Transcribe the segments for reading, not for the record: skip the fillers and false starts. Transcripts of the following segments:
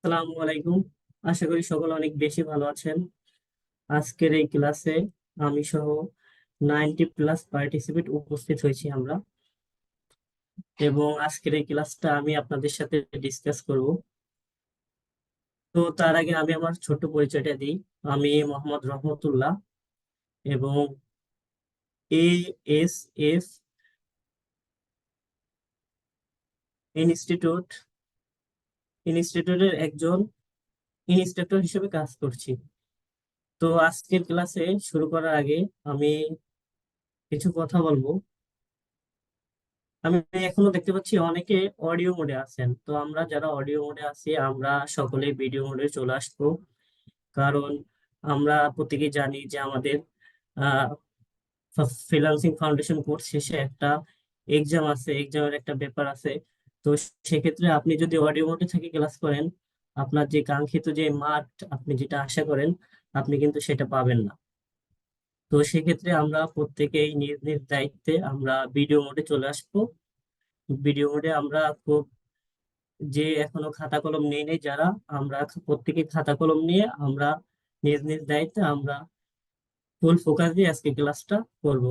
আসসালামু আলাইকুম। আশা করি সকলে অনেক বেশি ভালো আছেন। আজকের এই ক্লাসে আমি সহ 90+ পার্টিসিপেট উপস্থিত হয়েছি আমরা, এবং আজকের এই ক্লাসটা আমি আপনাদের সাথে ডিসকাস করব। তো তার আগে আমি আমার ছোট্ট পরিচয়টা দিই। আমি মোহাম্মদ রহমতুল্লাহ, এবং এএসএফ ইনস্টিটিউট ইনস্টিটিউটের একজন ইনস্ট্রাক্টর হিসেবে কাজ করছি। তো আজকের ক্লাসে শুরু করার আগে আমি কিছু কথা বলবো। আমি এখনো দেখতে পাচ্ছি অনেকে অডিও মোডে আছেন, তো আমরা যারা অডিও মোডে আছি আমরা সকলে ভিডিও মোডে চলে আসবো। কারণ আমরা প্রত্যেকেই জানি যে আমাদের ফ্রিল্যান্সিং ফাউন্ডেশন কোর্স শেষে একটা এক্সাম আছে, এক্সামের একটা ব্যাপার আছে। তো সেক্ষেত্রে আপনি যদি অডিও মোডে থেকে ক্লাস করেন, আপনার যে কাঙ্ক্ষিত যে মার্ক আপনি যেটা আশা করেন, আপনি কিন্তু সেটা পাবেন না। তো সেক্ষেত্রে আমরা প্রত্যেকেই নিজ নিজ দায়িত্বে আমরা ভিডিও মোডে চলে আসবো। ভিডিও মোডে আমরা খুব, যে এখনো খাতা কলম নেই নেই যারা, আমরা প্রত্যেকে খাতা কলম নিয়ে আমরা নিজ নিজ দায়িত্বে আমরা ফুল ফোকাস দিয়ে আজকে ক্লাসটা করব।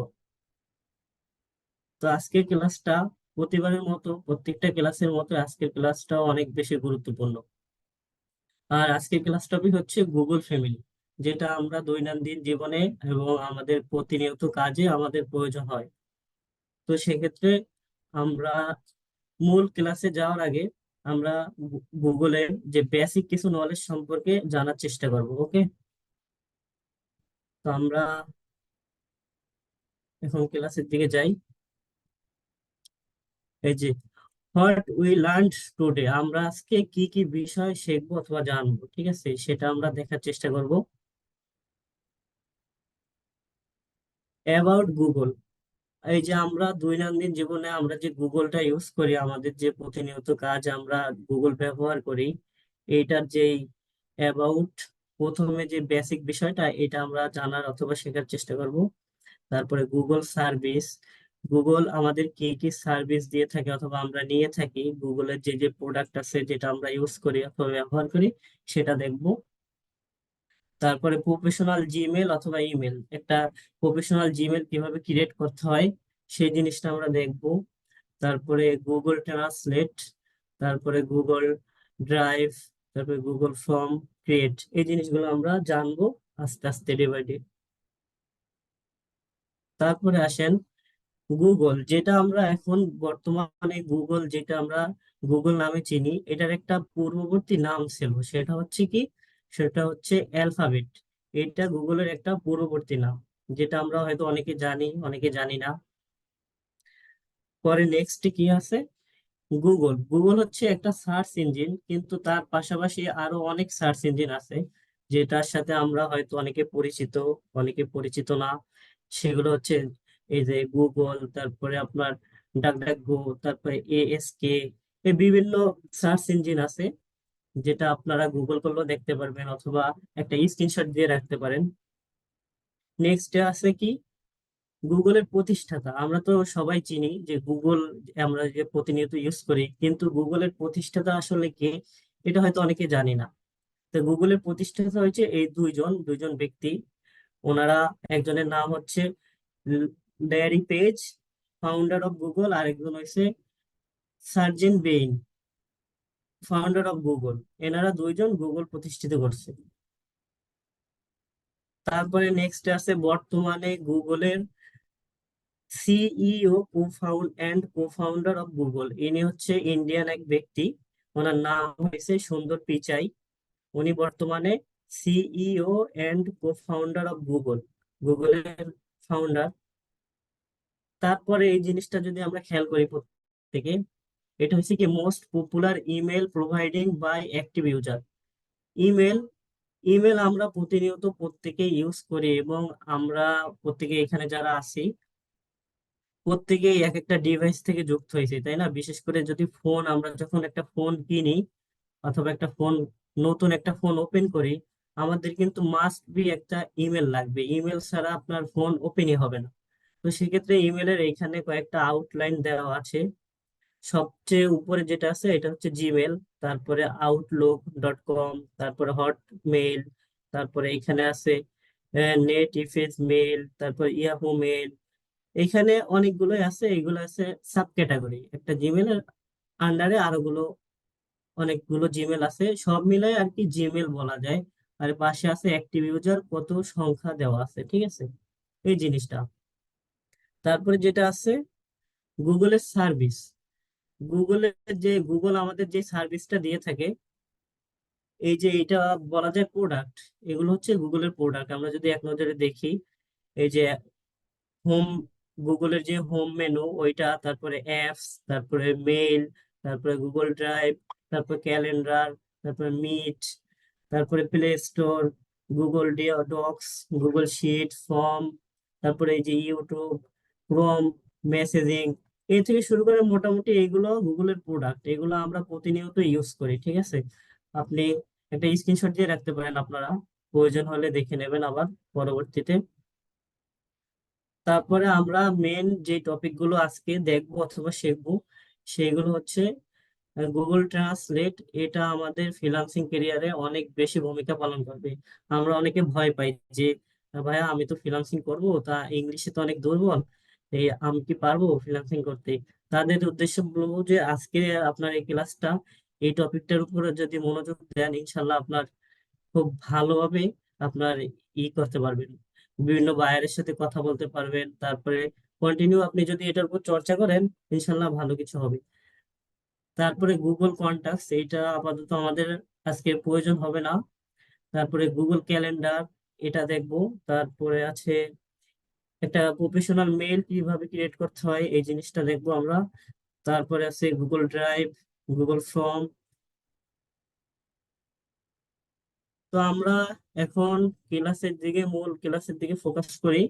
তো আজকের ক্লাসটা প্রতিবারের মতো, প্রত্যেকটা ক্লাসের মতো আজকের ক্লাসটাও অনেক বেশি গুরুত্বপূর্ণ। আর আজকের ক্লাস টপিক হচ্ছে গুগল ফ্যামিলি, যেটা আমরা দৈনন্দিন জীবনে এবং আমাদের প্রতিনিয়ত কাজে আমাদের প্রয়োজন হয়। তো সেক্ষেত্রে আমরা মূল ক্লাসে যাওয়ার আগে আমরা গুগলের যে বেসিক কিছু নলেজ সম্পর্কে জানার চেষ্টা করব। ওকে, তো আমরা এখন ক্লাসের দিকে যাই। এই যে হোয়াট উই লার্নড টুডে, আমরা আজকে কি কি বিষয় শিখবো অথবা জানবো, ঠিক আছে, সেটা আমরা দেখার চেষ্টা করব। অ্যাবাউট গুগল, এই যে আমরা দৈনন্দিন জীবনে আমরা যে গুগলটা ইউজ করি, আমাদের যে প্রতিনিয়ত কাজ আমরা গুগল ব্যবহার করি, এইটার যে অ্যাবাউট, প্রথমে যে বেসিক বিষয়টা এটা আমরা জানার অথবা শেখার চেষ্টা করব। তারপরে গুগল সার্ভিস, গুগল আমাদের কি কি সার্ভিস দিয়ে থাকে অথবা আমরা নিয়ে থাকি, গুগলের যে যে প্রোডাক্ট আছে যেটা আমরা ইউজ করি অথবা ব্যবহার করি, সেটা দেখব। তারপরে প্রফেশনাল জিমেল অথবা ইমেল, একটা প্রফেশনাল জিমেল কিভাবে ক্রিয়েট করতে হয় সেই জিনিসটা আমরা দেখব। তারপরে গুগল ট্রান্সলেট, তারপরে গুগল ড্রাইভ, তারপরে গুগল ফর্ম ক্রিয়েট, এই জিনিসগুলো আমরা জানবো আস্তে আস্তে ডে বাই ডে। তারপরে আসেন গুগল, যেটা আমরা এখন বর্তমানে গুগল যেটা আমরা গুগল নামে চিনি, এটার একটা পূর্ববর্তী নাম ছিল, সেটা হচ্ছে কি, সেটা হচ্ছে অ্যালফাবেট। এটা গুগলের একটা পূর্ববর্তী নাম, যেটা আমরা হয়তো অনেকে জানি অনেকে জানি না। পরে নেক্সট কি আছে, গুগল, গুগল হচ্ছে একটা সার্চ ইঞ্জিন, কিন্তু তার পাশাপাশি আরো অনেক সার্চ ইঞ্জিন আছে যেটার সাথে আমরা হয়তো অনেকে পরিচিত, অনেকে পরিচিত না। সেগুলো হচ্ছে এই যে গুগল, তারপরে আপনার ডাকডাকগো, তারপরে এএসকে, এই বিভিন্ন সার্চ ইঞ্জিন আছে যেটা আপনারা গুগল করলেও দেখতে পারবেন অথবা একটা স্ক্রিনশট দিয়ে রাখতে পারেন। নেক্সট আছে কি, গুগলের প্রতিষ্ঠাতা, আমরা তো সবাই চিনি যে গুগল আমরা যে প্রতিনিয়ত ইউজ করি, কিন্তু গুগলের প্রতিষ্ঠাতা আসলে কে, এটা হয়তো অনেকে জানি না। তো গুগলের প্রতিষ্ঠাতা হয়েছে এই দুইজন দুইজন ব্যক্তি। ওনারা, একজনের নাম হচ্ছে Larry Page, founder of Google, আর একজন হয়েছে Sergey Brin, founder of Google. এনারা দুইজন গুগল প্রতিষ্ঠিত করছে। তারপরে নেক্সট আছে বর্তমানে গুগলের CEO, co founder of Google, ইনি হচ্ছে ইন্ডিয়ান এক ব্যক্তি। ওনার নাম হয়েছে সুন্দর পিচাই। উনি বর্তমানে CEO and co founder of Google, গুগলের ফাউন্ডার। তারপরে এই জিনিসটা যদি আমরা খেয়াল করি প্রত্যেকে, এটা হচ্ছে কি most popular email providing by active user. Email, email আমরা প্রতিনিয়ত প্রত্যেকে ইউজ করি, এবং আমরা প্রত্যেকে এখানে যারা আছি প্রত্যেকেই এক একটা ডিভাইস থেকে যুক্ত হয়েছে, তাই না? বিশেষ করে যদি ফোন, আমরা যখন একটা ফোন কিনি অথবা একটা ফোন, নতুন একটা ফোন ওপেন করি, আমাদের কিন্তু মাস্ট বি একটা ইমেল লাগবে, ইমেল ছাড়া আপনার ফোন ওপেনই হবে না। তো সেক্ষেত্রে ইমেলের এইখানে কয়েকটা আউটলাইন দেওয়া আছে। সবচেয়ে উপরে যেটা আছে এটা হচ্ছে জিমেল, তারপরে outlook.com, তারপরে হটমেইল, তারপরে এখানে আছে নেট ইফেজ মেল, তারপর ইয়াহু মেল। এখানে অনেকগুলোই আছে, এগুলো আছে সাব ক্যাটাগরি। একটা জিমেলের আন্ডারে আরোগুলো অনেকগুলো জিমেল আছে, সব মিলাই আর কি জিমেল বলা যায়। আর পাশে আছে অ্যাক্টিভ ইউজার কত সংখ্যা দেওয়া আছে, ঠিক আছে, এই জিনিসটা। তারপরে যেটা আছে গুগলের সার্ভিস। গুগলের যে গুগল আমাদের যে সার্ভিসটা দিয়ে থাকে, এই যে এটা বলা যায় প্রোডাক্ট, এগুলো হচ্ছে গুগলের প্রোডাক্ট। আমরা যদি এক নজরে দেখি, এই যে হোম, গুগলের যে হোম মেনু ওইটা, তারপরে অ্যাপস, তারপরে মেইল, তারপরে গুগল ড্রাইভ, তারপরে ক্যালেন্ডার, তারপরে মিট, তারপরে play store, Google docs, Google sheet, form, তারপরে এই যে ইউটিউব, ক্রোম, মেসেজিং, এই থেকে শুরু করে মোটামুটি এইগুলো গুগলের প্রোডাক্ট। এগুলো আমরা প্রতিনিয়ত ইউজ করি, ঠিক আছে। আপনি একটা স্ক্রিনশট দিয়ে রাখতে পারেন, আপনারা প্রয়োজন হলে দেখে নেবেন আবার পরবর্তীতে। তারপরে আমরা মেন যে টপিক গুলো আজকে দেখবো অথবা শিখবো, সেগুলো হচ্ছে গুগল ট্রান্সলেট। এটা আমাদের ফ্রিল্যান্সিং ক্যারিয়ারে অনেক বেশি ভূমিকা পালন করবে। আমরা অনেকে ভয় পাই যে ভাইয়া আমি তো ফ্রিল্যান্সিং করব, তা ইংলিশে তো অনেক দুর্বল, এই আমি কি পারবো ফ্রিল্যান্সিং করতে। তাদের উদ্দেশ্য বলবো যে আজকে আপনার এই ক্লাসটা, এই টপিকটার উপরে যদি মনোযোগ দেন, ইনশাল্লাহ আপনার খুব ভালোভাবে আপনার করতে পারবেন, বিভিন্ন বায়ারের সাথে কথা বলতে পারবেন। তারপরে কন্টিনিউ আপনি যদি এটার উপর চর্চা করেন, ইনশাল্লাহ ভালো কিছু হবে। তারপরে গুগল কন্টাক্টস, এইটা আপাতত আমাদের আজকে প্রয়োজন হবে না। তারপরে গুগল ক্যালেন্ডার, এটা দেখবো। তারপরে আছে একটা প্রফেশনাল মেইল কিভাবে ক্রিয়েট করতে হয়, এই জিনিসটা দেখবো আমরা। তারপরে আছে গুগল ড্রাইভ, গুগল ফর্ম। তো আমরা এখন মূল ক্লাসের দিকে ফোকাস করি।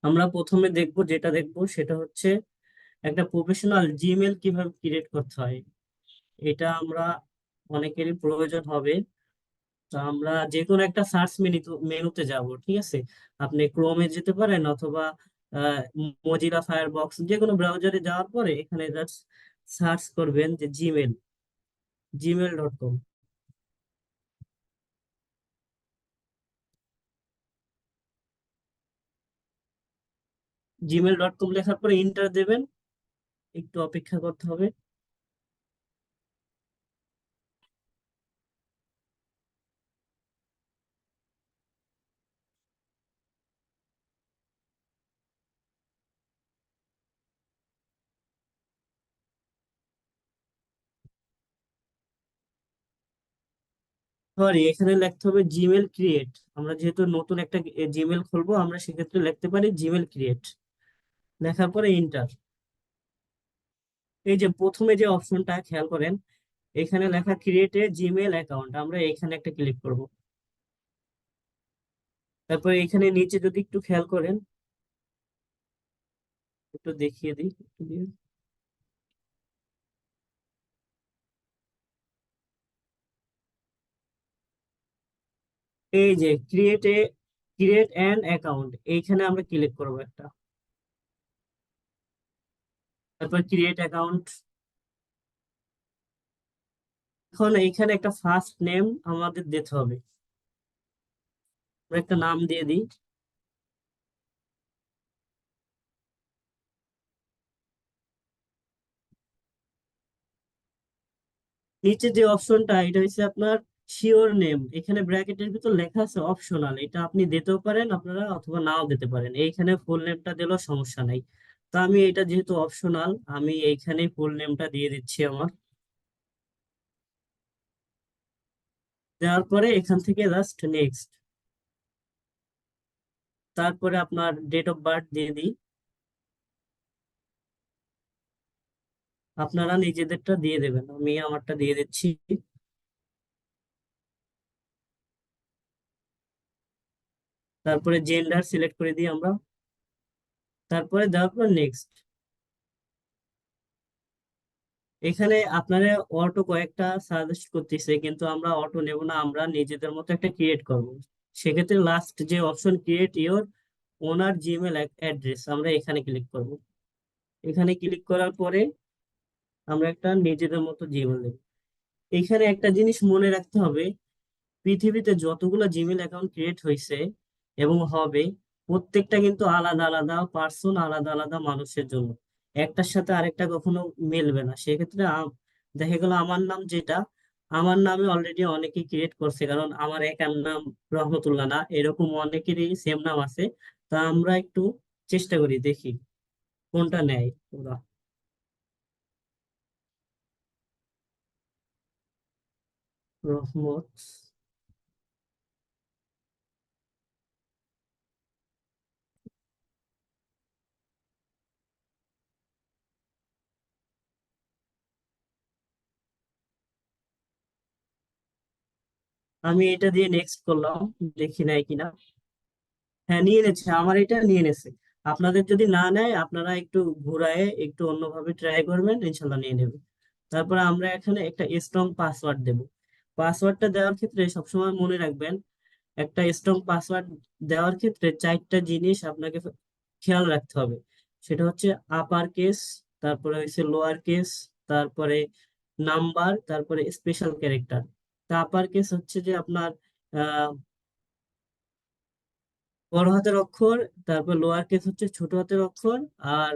আমরা প্রথমে দেখবো, যেটা দেখবো সেটা হচ্ছে একটা প্রফেশনাল জিমেল কিভাবে ক্রিয়েট করতে হয়। এটা আমরা অনেকেরই প্রয়োজন হবে। তো আমরা যে কোনো একটা সার্চ মেনুতে যাব, ঠিক আছে। আপনি ক্রোমে যেতে পারেন অথবা মজিলা ফায়ারবক্স, যে কোনো ব্রাউজারে যাওয়ার পরে এখানে জাস্ট সার্চ করবেন যে gmail.com। gmail.com লেখার পরে ইন্টার দেবেন, একটু অপেক্ষা করতে হবে। সরি, এখানে লিখতে হবে জিমেল ক্রিয়েট। আমরা যেহেতু নতুন একটা জিমেল খুলবো, আমরা সেক্ষেত্রে লিখতে পারি জিমেল ক্রিয়েট, লেখার পরে ইন্টার। এই যে প্রথমে যে অপশনটা খেয়াল করেন, এখানে লেখা ক্রিয়েট এ জিমেল অ্যাকাউন্ট, আমরা এখানে একটা ক্লিক করব। তারপর এখানে নিচে যদি একটু খেয়াল করেন, একটু দেখিয়ে দিই, একটু দিয়ে। এই যে ক্রিয়েট অ্যান অ্যাকাউন্ট, এইখানে আমরা ক্লিক করব একটা। তারপর ক্রিয়েট অ্যাকাউন্ট। এখন এইখানে একটা ফার্স্ট নেম আমাদের দিতে হবে, আমরা একটা নাম দিয়ে দিই। নিচে যে অপশনটা, এটা হচ্ছে আপনার শিওর নেম। এখানে ব্র্যাকেটের ভিতর লেখা আছে অপশনাল, এটা আপনি দিতেও পারেন আপনারা অথবা নাও দিতে পারেন। এইখানে ফুল নেমটা দিলেও সমস্যা নাই। তো আমি এটা যেহেতু অপশনাল, আমি এইখানে ফুল নেমটা দিয়ে দিচ্ছি আমার। দেওয়ার পরে এখান থেকে জাস্ট নেক্সট। তারপরে আপনার ডেট অফ বার্থ দিয়ে দিই, আপনারা নিজেদেরটা দিয়ে দেবেন, আমি আমারটা দিয়ে দিচ্ছি। তারপরে জেন্ডার সিলেক্ট করে দিই আমরা। তারপরে দেওয়ার পর নেক্সট। এখানে আপনারা অটো কয়েকটা সাজেস্ট করতেছে, কিন্তু আমরা অটো নেব না, আমরা নিজেদের মতো একটা ক্রিয়েট করব। সেক্ষেত্রে লাস্ট যে option create your owner Gmail address, আমরা এখানে ক্লিক করব। এখানে ক্লিক করার পরে আমরা একটা নিজেদের মতো জীবন দেব। এখানে একটা জিনিস মনে রাখতে হবে, পৃথিবীতে যতগুলো জিমেল অ্যাকাউন্ট ক্রিয়েট হয়েছে এবং হবে, প্রত্যেকটা কিন্তু আলাদা আলাদা পার্সন, আলাদা আলাদা মানুষের জন্য। একটার সাথে আরেকটা কখনো মিলবে না। সেক্ষেত্রে দেখা গেল আমার নাম যেটা, আমার নামে অলরেডি অনেকেই ক্রিয়েট করছে, কারণ আমার একার নাম রহমতুল্লাহ না, এরকম অনেকেরই সেম নাম আছে। তা আমরা একটু চেষ্টা করি, দেখি কোনটা নেয় ওরা। রহমত। আমি এটা দিয়ে নেক্সট করলাম, দেখি নাই কিনা। হ্যাঁ, নিয়ে নেছে, আমার এটা নিয়ে নেছে। আপনাদের যদি না নেয়, আপনারা একটু ঘুরায়ে একটু অন্যভাবে ট্রাই করবেন, ইনশাল্লাহ নিয়ে নেবে। তারপরে আমরা এখানে একটা স্ট্রং পাসওয়ার্ড দেব। পাসওয়ার্ডটা দেওয়ার ক্ষেত্রে সবসময় মনে রাখবেন, একটা স্ট্রং পাসওয়ার্ড দেওয়ার ক্ষেত্রে চারটা জিনিস আপনাকে খেয়াল রাখতে হবে। সেটা হচ্ছে আপার কেস, তারপরে হচ্ছে লোয়ার কেস, তারপরে নাম্বার, তারপরে স্পেশাল ক্যারেক্টার। তা আপার কেস হচ্ছে যে আপনার বড় হাতের অক্ষর, তারপর লোয়ার কেস হচ্ছে ছোট হাতের অক্ষর, আর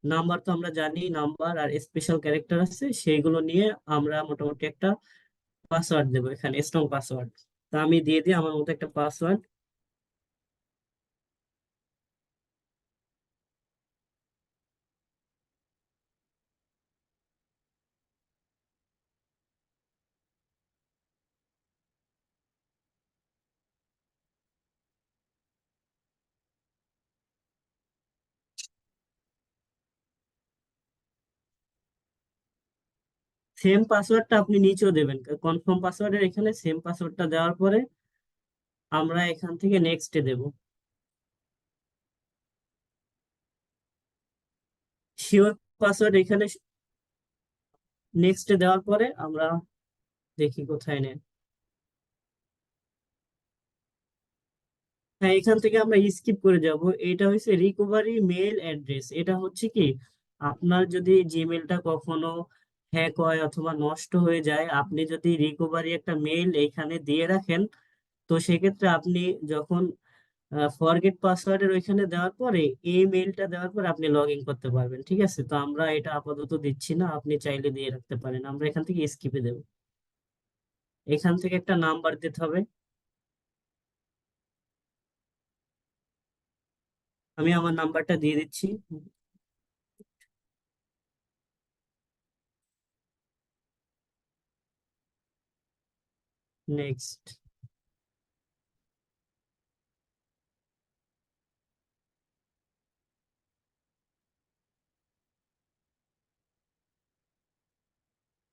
নাম্বার তো আমরা জানি, নাম্বার আর স্পেশাল ক্যারেক্টার আছে, সেইগুলো নিয়ে আমরা মোটামুটি একটা পাসওয়ার্ড দেবো এখানে, স্ট্রং পাসওয়ার্ড। তা আমি দিয়ে দিই আমার মতো একটা পাসওয়ার্ড। সেম পাসওয়ার্ডটা আপনি নিচেও দেবেন, কনফার্ম পাসওয়ার্ডের এখানে সেম পাসওয়ার্ডটা দেওয়ার পরে আমরা এখান থেকে নেক্সটে দেব। শিওর পাসওয়ার্ড এখানে নেক্সটে দেওয়ার পরে আমরা দেখি কোথায় নেয়। হ্যাঁ, এখান থেকে আমরা স্কিপ করে যাব। এটা হচ্ছে রিকভারি মেল অ্যাড্রেস। এটা হচ্ছে কি, আপনার যদি জিমেলটা কখনো হ্যাক হয় অথবা নষ্ট হয়ে যায়, আপনি যদি রিকভারি একটা মেল এখানে দিয়ে রাখেন, তো সেক্ষেত্রে আপনি যখন ফরগেট পাসওয়ার্ডের ওইখানে দেওয়ার পরে এই মেলটা দেওয়ার পরে আপনি লগ ইন করতে পারবেন। ঠিক আছে, তো আমরা এটা আপাতত দিচ্ছি না, আপনি চাইলে দিয়ে রাখতে পারেন। আমরা এখান থেকে স্কিপে দেবো। এখান থেকে একটা নাম্বার দিতে হবে। আমি আমার নাম্বারটা দিয়ে দিচ্ছি। নেক্সট।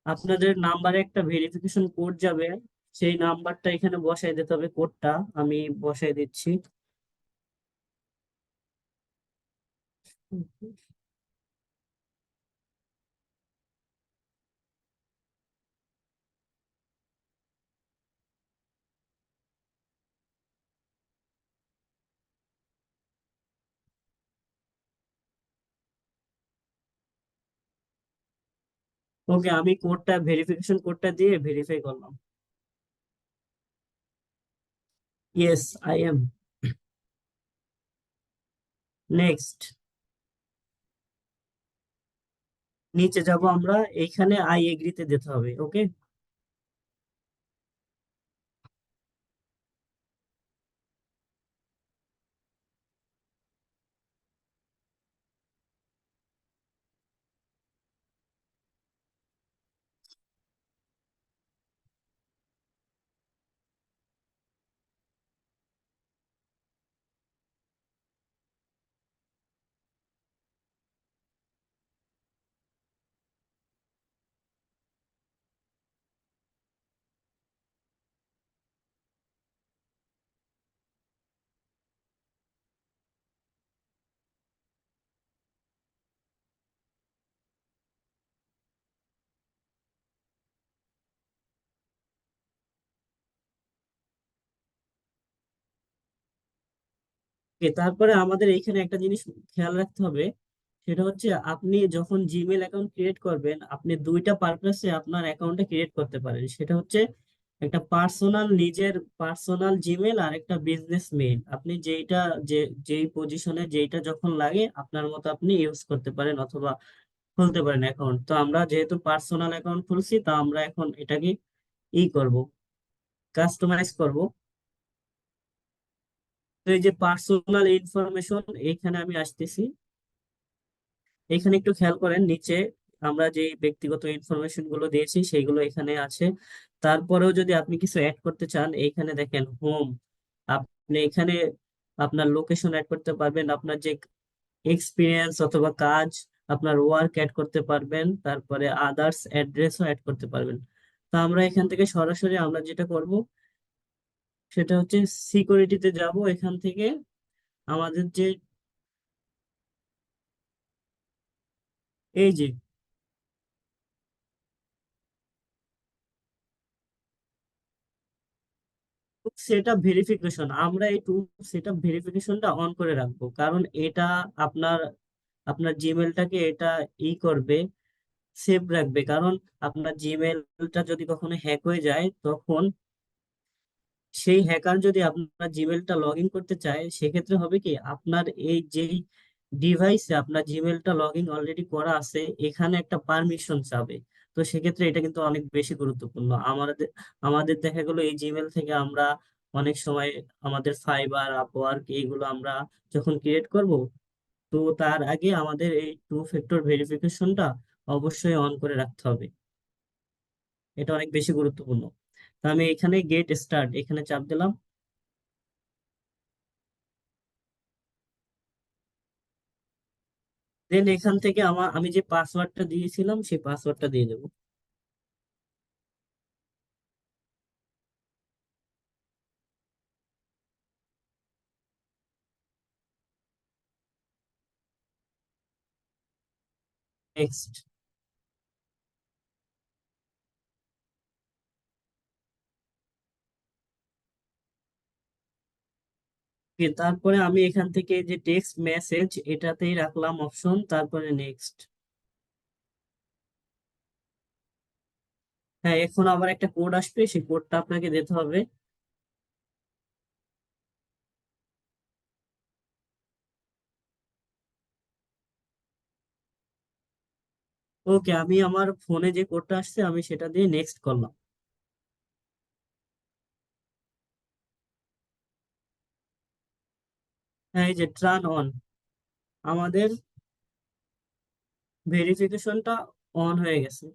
আপনাদের নাম্বারে একটা ভেরিফিকেশন কোড যাবে, সেই নাম্বারটা এখানে বসাই দিতে হবে, কোডটা আমি বসাই দিচ্ছি। ওকে, আমি কোডটা ভেরিফিকেশন কোডটা দিয়ে ভেরিফাই করলাম। Yes, I am. নেক্সট। নিচে যাব আমরা, এইখানে আই এগ্রিতে দিতে হবে। ওকে। তারপরে আমাদের এইখানে একটা জিনিস খেয়াল রাখতে হবে, সেটা হচ্ছে আপনি যখন জিমেল অ্যাকাউন্ট ক্রিয়েট করবেন, আপনি দুইটা পারপাসে আপনার অ্যাকাউন্টটা ক্রিয়েট করতে পারেন। সেটা হচ্ছে একটা পার্সোনাল, নিজের পার্সোনাল জিমেল, আর একটা বিজনেস মেইল। আপনি যেইটা, যে যেই পজিশনে যেইটা যখন লাগে আপনার মতো আপনি ইউজ করতে পারেন অথবা খুলতে পারেন অ্যাকাউন্ট। তো আমরা যেহেতু পার্সোনাল অ্যাকাউন্ট খুলছি, তা আমরা এখন এটাকে করব, কাস্টমাইজ করব। তো এই যে পার্সোনাল ইনফরমেশন, এইখানে আমি আসতেছি। এখানে একটু খেয়াল করেন নিচে আমরা যে ব্যক্তিগত ইনফরমেশন গুলো দিয়েছি সেইগুলো এখানে আছে। তারপরেও যদি আপনি কিছু অ্যাড করতে চান, এইখানে দেখেন হোম, আপনি এখানে আপনার লোকেশন অ্যাড করতে পারবেন, আপনার যে এক্সপিরিয়েন্স অথবা কাজ, আপনার ওয়ার্ক অ্যাড করতে পারবেন, তারপরে আদার্স অ্যাড্রেসও অ্যাড করতে পারবেন। তো আমরা এখান থেকে সরাসরি আমরা যেটা করব সেটা হচ্ছে সিকিউরিটিতে যাব। এখান থেকে আমাদের যে এই যে সেটআপ ভেরিফিকেশন, আমরা এই টু সেটআপ ভেরিফিকেশনটা অন করে রাখবো, কারণ এটা আপনার আপনার জিমেলটাকে এটা করবে, সেভ রাখবে। কারণ আপনার জিমেলটা যদি কখনো হ্যাক হয়ে যায়, তখন সেই হ্যাকার যদি আপনার জিমেলটা লগ ইন করতে চায়, সেক্ষেত্রে হবে কি, আপনার এই যেই ডিভাইসে আপনার জিমেলটা লগ ইন অলরেডি করা আছে, এখানে একটা পারমিশন চাবে। তো সেক্ষেত্রে এটা কিন্তু অনেক বেশি গুরুত্বপূর্ণ। আমাদের আমাদের দেখা গেলো এই জিমেল থেকে আমরা অনেক সময় আমাদের ফাইবার, আপওয়ার্ক এইগুলো আমরা যখন ক্রিয়েট করব, তো তার আগে আমাদের এই টু ফ্যাক্টর ভেরিফিকেশনটা অবশ্যই অন করে রাখতে হবে। এটা অনেক বেশি গুরুত্বপূর্ণ। তো আমি এখানে গেট স্টার্ট এখানে চাপ দিলাম। দেন এখান থেকে আমি যে পাসওয়ার্ডটা দিয়েছিলাম সেই পাসওয়ার্ডটা দিয়ে দেবো। নেক্সট। তারপরে আমি এখান থেকে যে টেক্সট মেসেজ এটাতেই রাখলাম অপশন, তারপরে নেক্সট। হ্যাঁ, এখন আবার একটা কোড আসবে, সেই কোডটা আপনাকে দিতে হবে। ওকে, আমি আমার ফোনে যে কোডটা আসছে আমি সেটা দিয়ে নেক্সট করলাম। হ্যাঁ, এই যে ট্রান অন, আমাদের ভেরিফিকেশনটা অন হয়ে গেছে।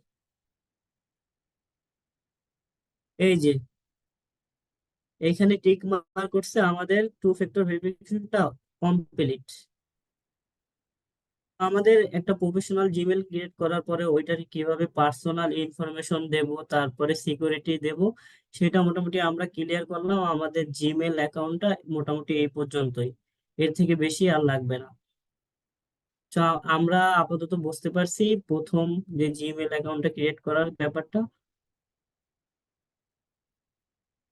এই যে এখানে টিক মার্ক করছে, আমাদের টু ফ্যাক্টর ভেরিফিকেশনটা কমপ্লিট। আমাদের একটা প্রফেশনাল জিমেল ক্রিয়েট করার পরে ওইটার কিভাবে পার্সোনাল ইনফরমেশন দেব, তারপরে সিকিউরিটি দেব, সেটা মোটামুটি আমরা ক্লিয়ার করলাম। আমাদের জিমেল অ্যাকাউন্টটা মোটামুটি এই পর্যন্তই, এর থেকে বেশি আর লাগবে না। তো আমরা আপাতত বুঝতে পারছি প্রথম যে জিমেল অ্যাকাউন্টটা ক্রিয়েট করার ব্যাপারটা।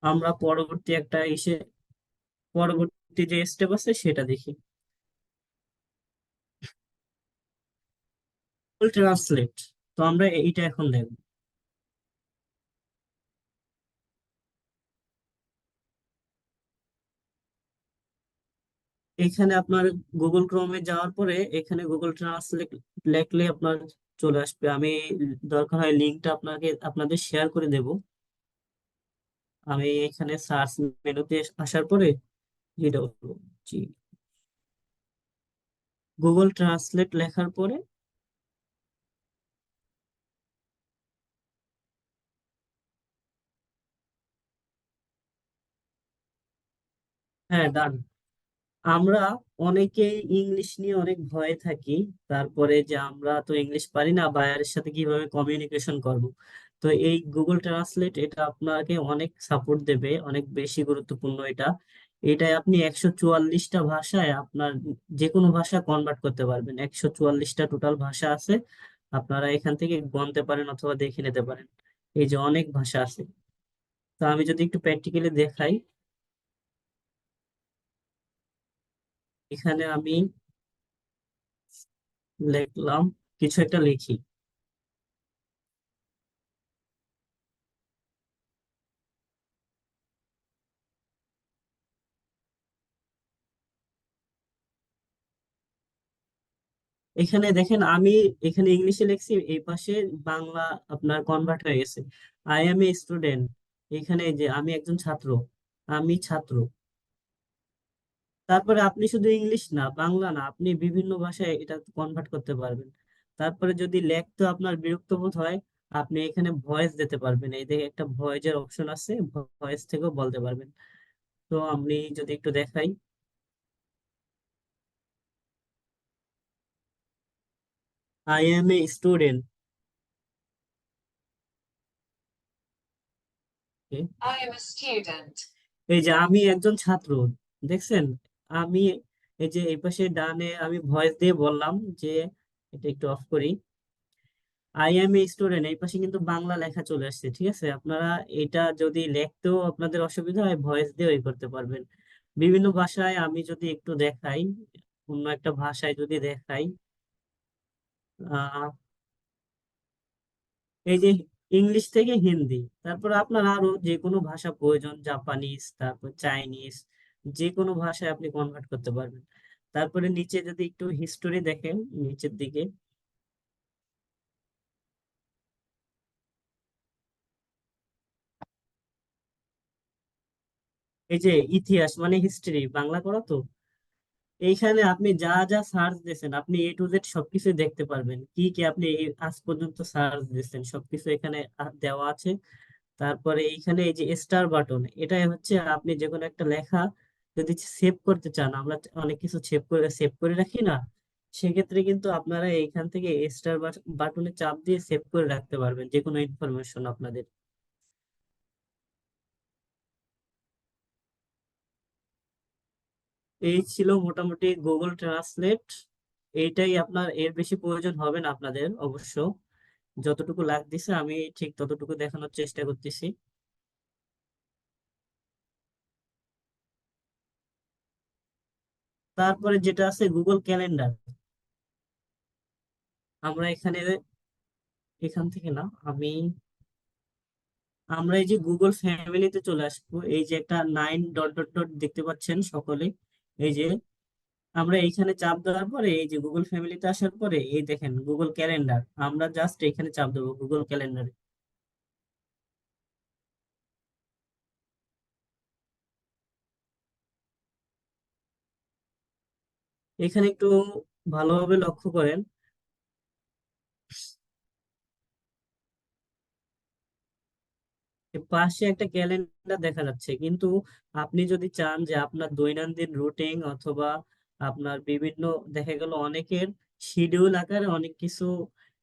আমরা পরবর্তী একটা পরবর্তী যে স্টেপ আছে সেটা দেখি। ট্রান্সলেট, তো আমরা এইটা এখন দেখব। এখানে আপনার গুগল ক্রোমে যাওয়ার পরে এখানে গুগল ট্রান্সলেট লেখলে আপনার চলে আসবে। আমি দরকার হয় লিঙ্কটা আপনাদের শেয়ার করে দেব। আমি এখানে সার্চ মেনুতে আসার পরে যেটা হলো, জি, গুগল ট্রান্সলেট লেখার পরে, হ্যাঁ ডান। আমরা অনেকেই ইংলিশ নিয়ে অনেক ভয়ে থাকি, তারপরে যে আমরা তো ইংলিশ পারি না, বায়ারের সাথে কিভাবে কমিউনিকেশন করব। তো এই গুগল ট্রান্সলেট এটা আপনাকে অনেক সাপোর্ট দেবে, অনেক বেশি গুরুত্বপূর্ণ এটা। এটাই আপনি 144টা ভাষায় আপনার যে কোনো ভাষা কনভার্ট করতে পারবেন। 144টা টোটাল ভাষা আছে, আপনারা এখান থেকে গণতে পারেন অথবা দেখে নিতে পারেন। এই যে অনেক ভাষা আছে। তো আমি যদি একটু প্র্যাকটিক্যালি দেখাই, এখানে আমি লিখলাম, কিছু একটা লিখি। এখানে দেখেন আমি এখানে ইংলিশে লিখছি, এই পাশে বাংলা আপনার কনভার্ট হয়ে গেছে। আই এম এ স্টুডেন্ট, এখানে যে আমি একজন ছাত্র, আমি ছাত্র। তারপরে আপনি শুধু ইংলিশ না, বাংলা না, আপনি বিভিন্ন ভাষায় এটা কনভার্ট করতে পারবেন। তারপরে যদি লেখতে আপনার বিরক্ত বোধ হয়, আপনি এখানে ভয়েস দিতে পারবেন, এই দেখে একটা ভয়েসের অপশন আছে, ভয়েস থেকেও বলতে পারবেন। তো আমি যদি একটু দেখাই, I M a student, I am a student. এই যে আমি একজন ছাত্র, দেখছেন? আমি এই যে এই পাশে ডানে আমি ভয়েস দিয়ে বললাম যে, এটা একটু অফ করি, আই এম এ স্টুডেন্ট, এই পাশে কিন্তু বাংলা লেখা চলে আসছে। ঠিক আছে, আপনারা এটা যদি লিখতেও আপনাদের অসুবিধা হয়, ভয়েস দিয়েও করতে পারবেন। বিভিন্ন ভাষায় আমি যদি একটু দেখাই, অন্য একটা ভাষায় যদি দেখাই, আহ এই যে ইংলিশ থেকে হিন্দি, তারপর আপনার আরো যে কোনো ভাষা প্রয়োজন, জাপানিজ, তারপর চাইনিজ, যে কোনো ভাষায় আপনি কনভার্ট করতে পারবেন। তারপরে নিচে যদি একটু হিস্টোরি দেখেন, নিচের দিকে, এই যে ইতিহাস মানে হিস্ট্রি, বাংলা করা তো, এইখানে আপনি যা যা সার্চ দিয়েছেন, আপনি এ টু জেড সবকিছু দেখতে পারবেন, কি কি আপনি আজ পর্যন্ত সার্চ দিয়েছেন সবকিছু এখানে দেওয়া আছে। তারপরে এইখানে এই যে স্টার বাটন, এটাই হচ্ছে আপনি যে কোনো একটা লেখা যদি সেভ করতে চান, আমরা অনেক কিছু সেভ করে রাখি না, সেক্ষেত্রে কিন্তু আপনারা এইখান থেকে স্টার বাটনে চাপ দিয়ে সেভ করে রাখতে পারবেন যে কোনো ইনফরমেশন আপনাদের। এই ছিল মোটামুটি গুগল ট্রান্সলেট। এইটাই আপনার, এর বেশি প্রয়োজন হবে না আপনাদের অবশ্য, যতটুকু লাগতেছে আমি ঠিক ততটুকু দেখানোর চেষ্টা করতেছি। তারপরে যেটা আছে গুগল ক্যালেন্ডার, আমরা এখানে, এখান থেকে না, আমরা এই যে গুগল ফ্যামিলিতে চলে আসবো, এই যে একটা 9 ডট ডট ডট দেখতে পাচ্ছেন সকলে, এই যে আমরা এইখানে চাপ দেওয়ার পরে এই যে গুগল ফ্যামিলিতে আসার পরে এই দেখেন গুগল ক্যালেন্ডার, আমরা জাস্ট এখানে চাপ দেবো গুগল ক্যালেন্ডারে। এখানে একটু ভালোভাবে লক্ষ্য করেন, এর পাশে একটা ক্যালেন্ডার দেখা যাচ্ছে, কিন্তু আপনি যদি চান যে আপনার দৈনন্দিন রুটিন অথবা আপনার বিভিন্ন, দেখা গেল অনেকের শিডিউল আকারে অনেক কিছু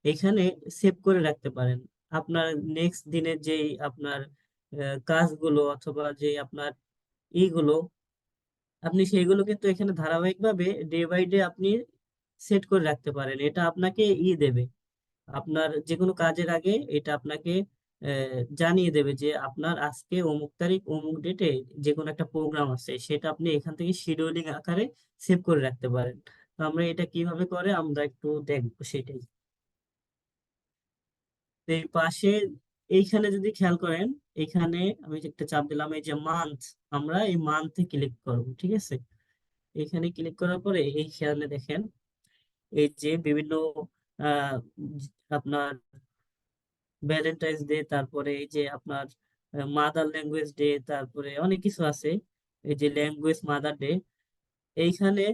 এখানে সেভ করে রাখতে পারেন। আপনার নেক্সট দিনের যে আপনার কাজগুলো অথবা যে আপনার ইগুলো, আপনি সেইগুলো কিন্তু এখানে ধারাবাহিকভাবে ডে বাই ডে আপনি সেট করে রাখতে পারেন। এটা আপনাকে দেবে, আপনার যে কোনো কাজের আগে এটা আপনাকে জানিয়ে দেবে যে আপনার আজকে অমুক তারিখ অমুক ডেটে যে কোনো একটা প্রোগ্রাম আছে, সেটা আপনি এখান থেকে শিডিউলিং আকারে সেভ করে রাখতে পারেন। তো আমরা এটা কিভাবে করে আমরা একটু দেখবো সেটাই। তো এই পাশে এইখানে যদি খেয়াল করেন, এখানে আমি যে একটা চাপ দিলাম, এই যে মান্থ, আমরা এই মান্থে ক্লিক করব। ঠিক আছে, এখানে ক্লিক করার পরে এইখানে দেখেন এই যে বিভিন্ন আহ আপনার ভ্যালেন্টাইন্স ডে, তারপরে এই যে আপনার মাদার ল্যাঙ্গুয়েজ ডে, তারপরে অনেক কিছু আছে, এই যে ল্যাঙ্গুয়েজ মাদার ডে, এইখানে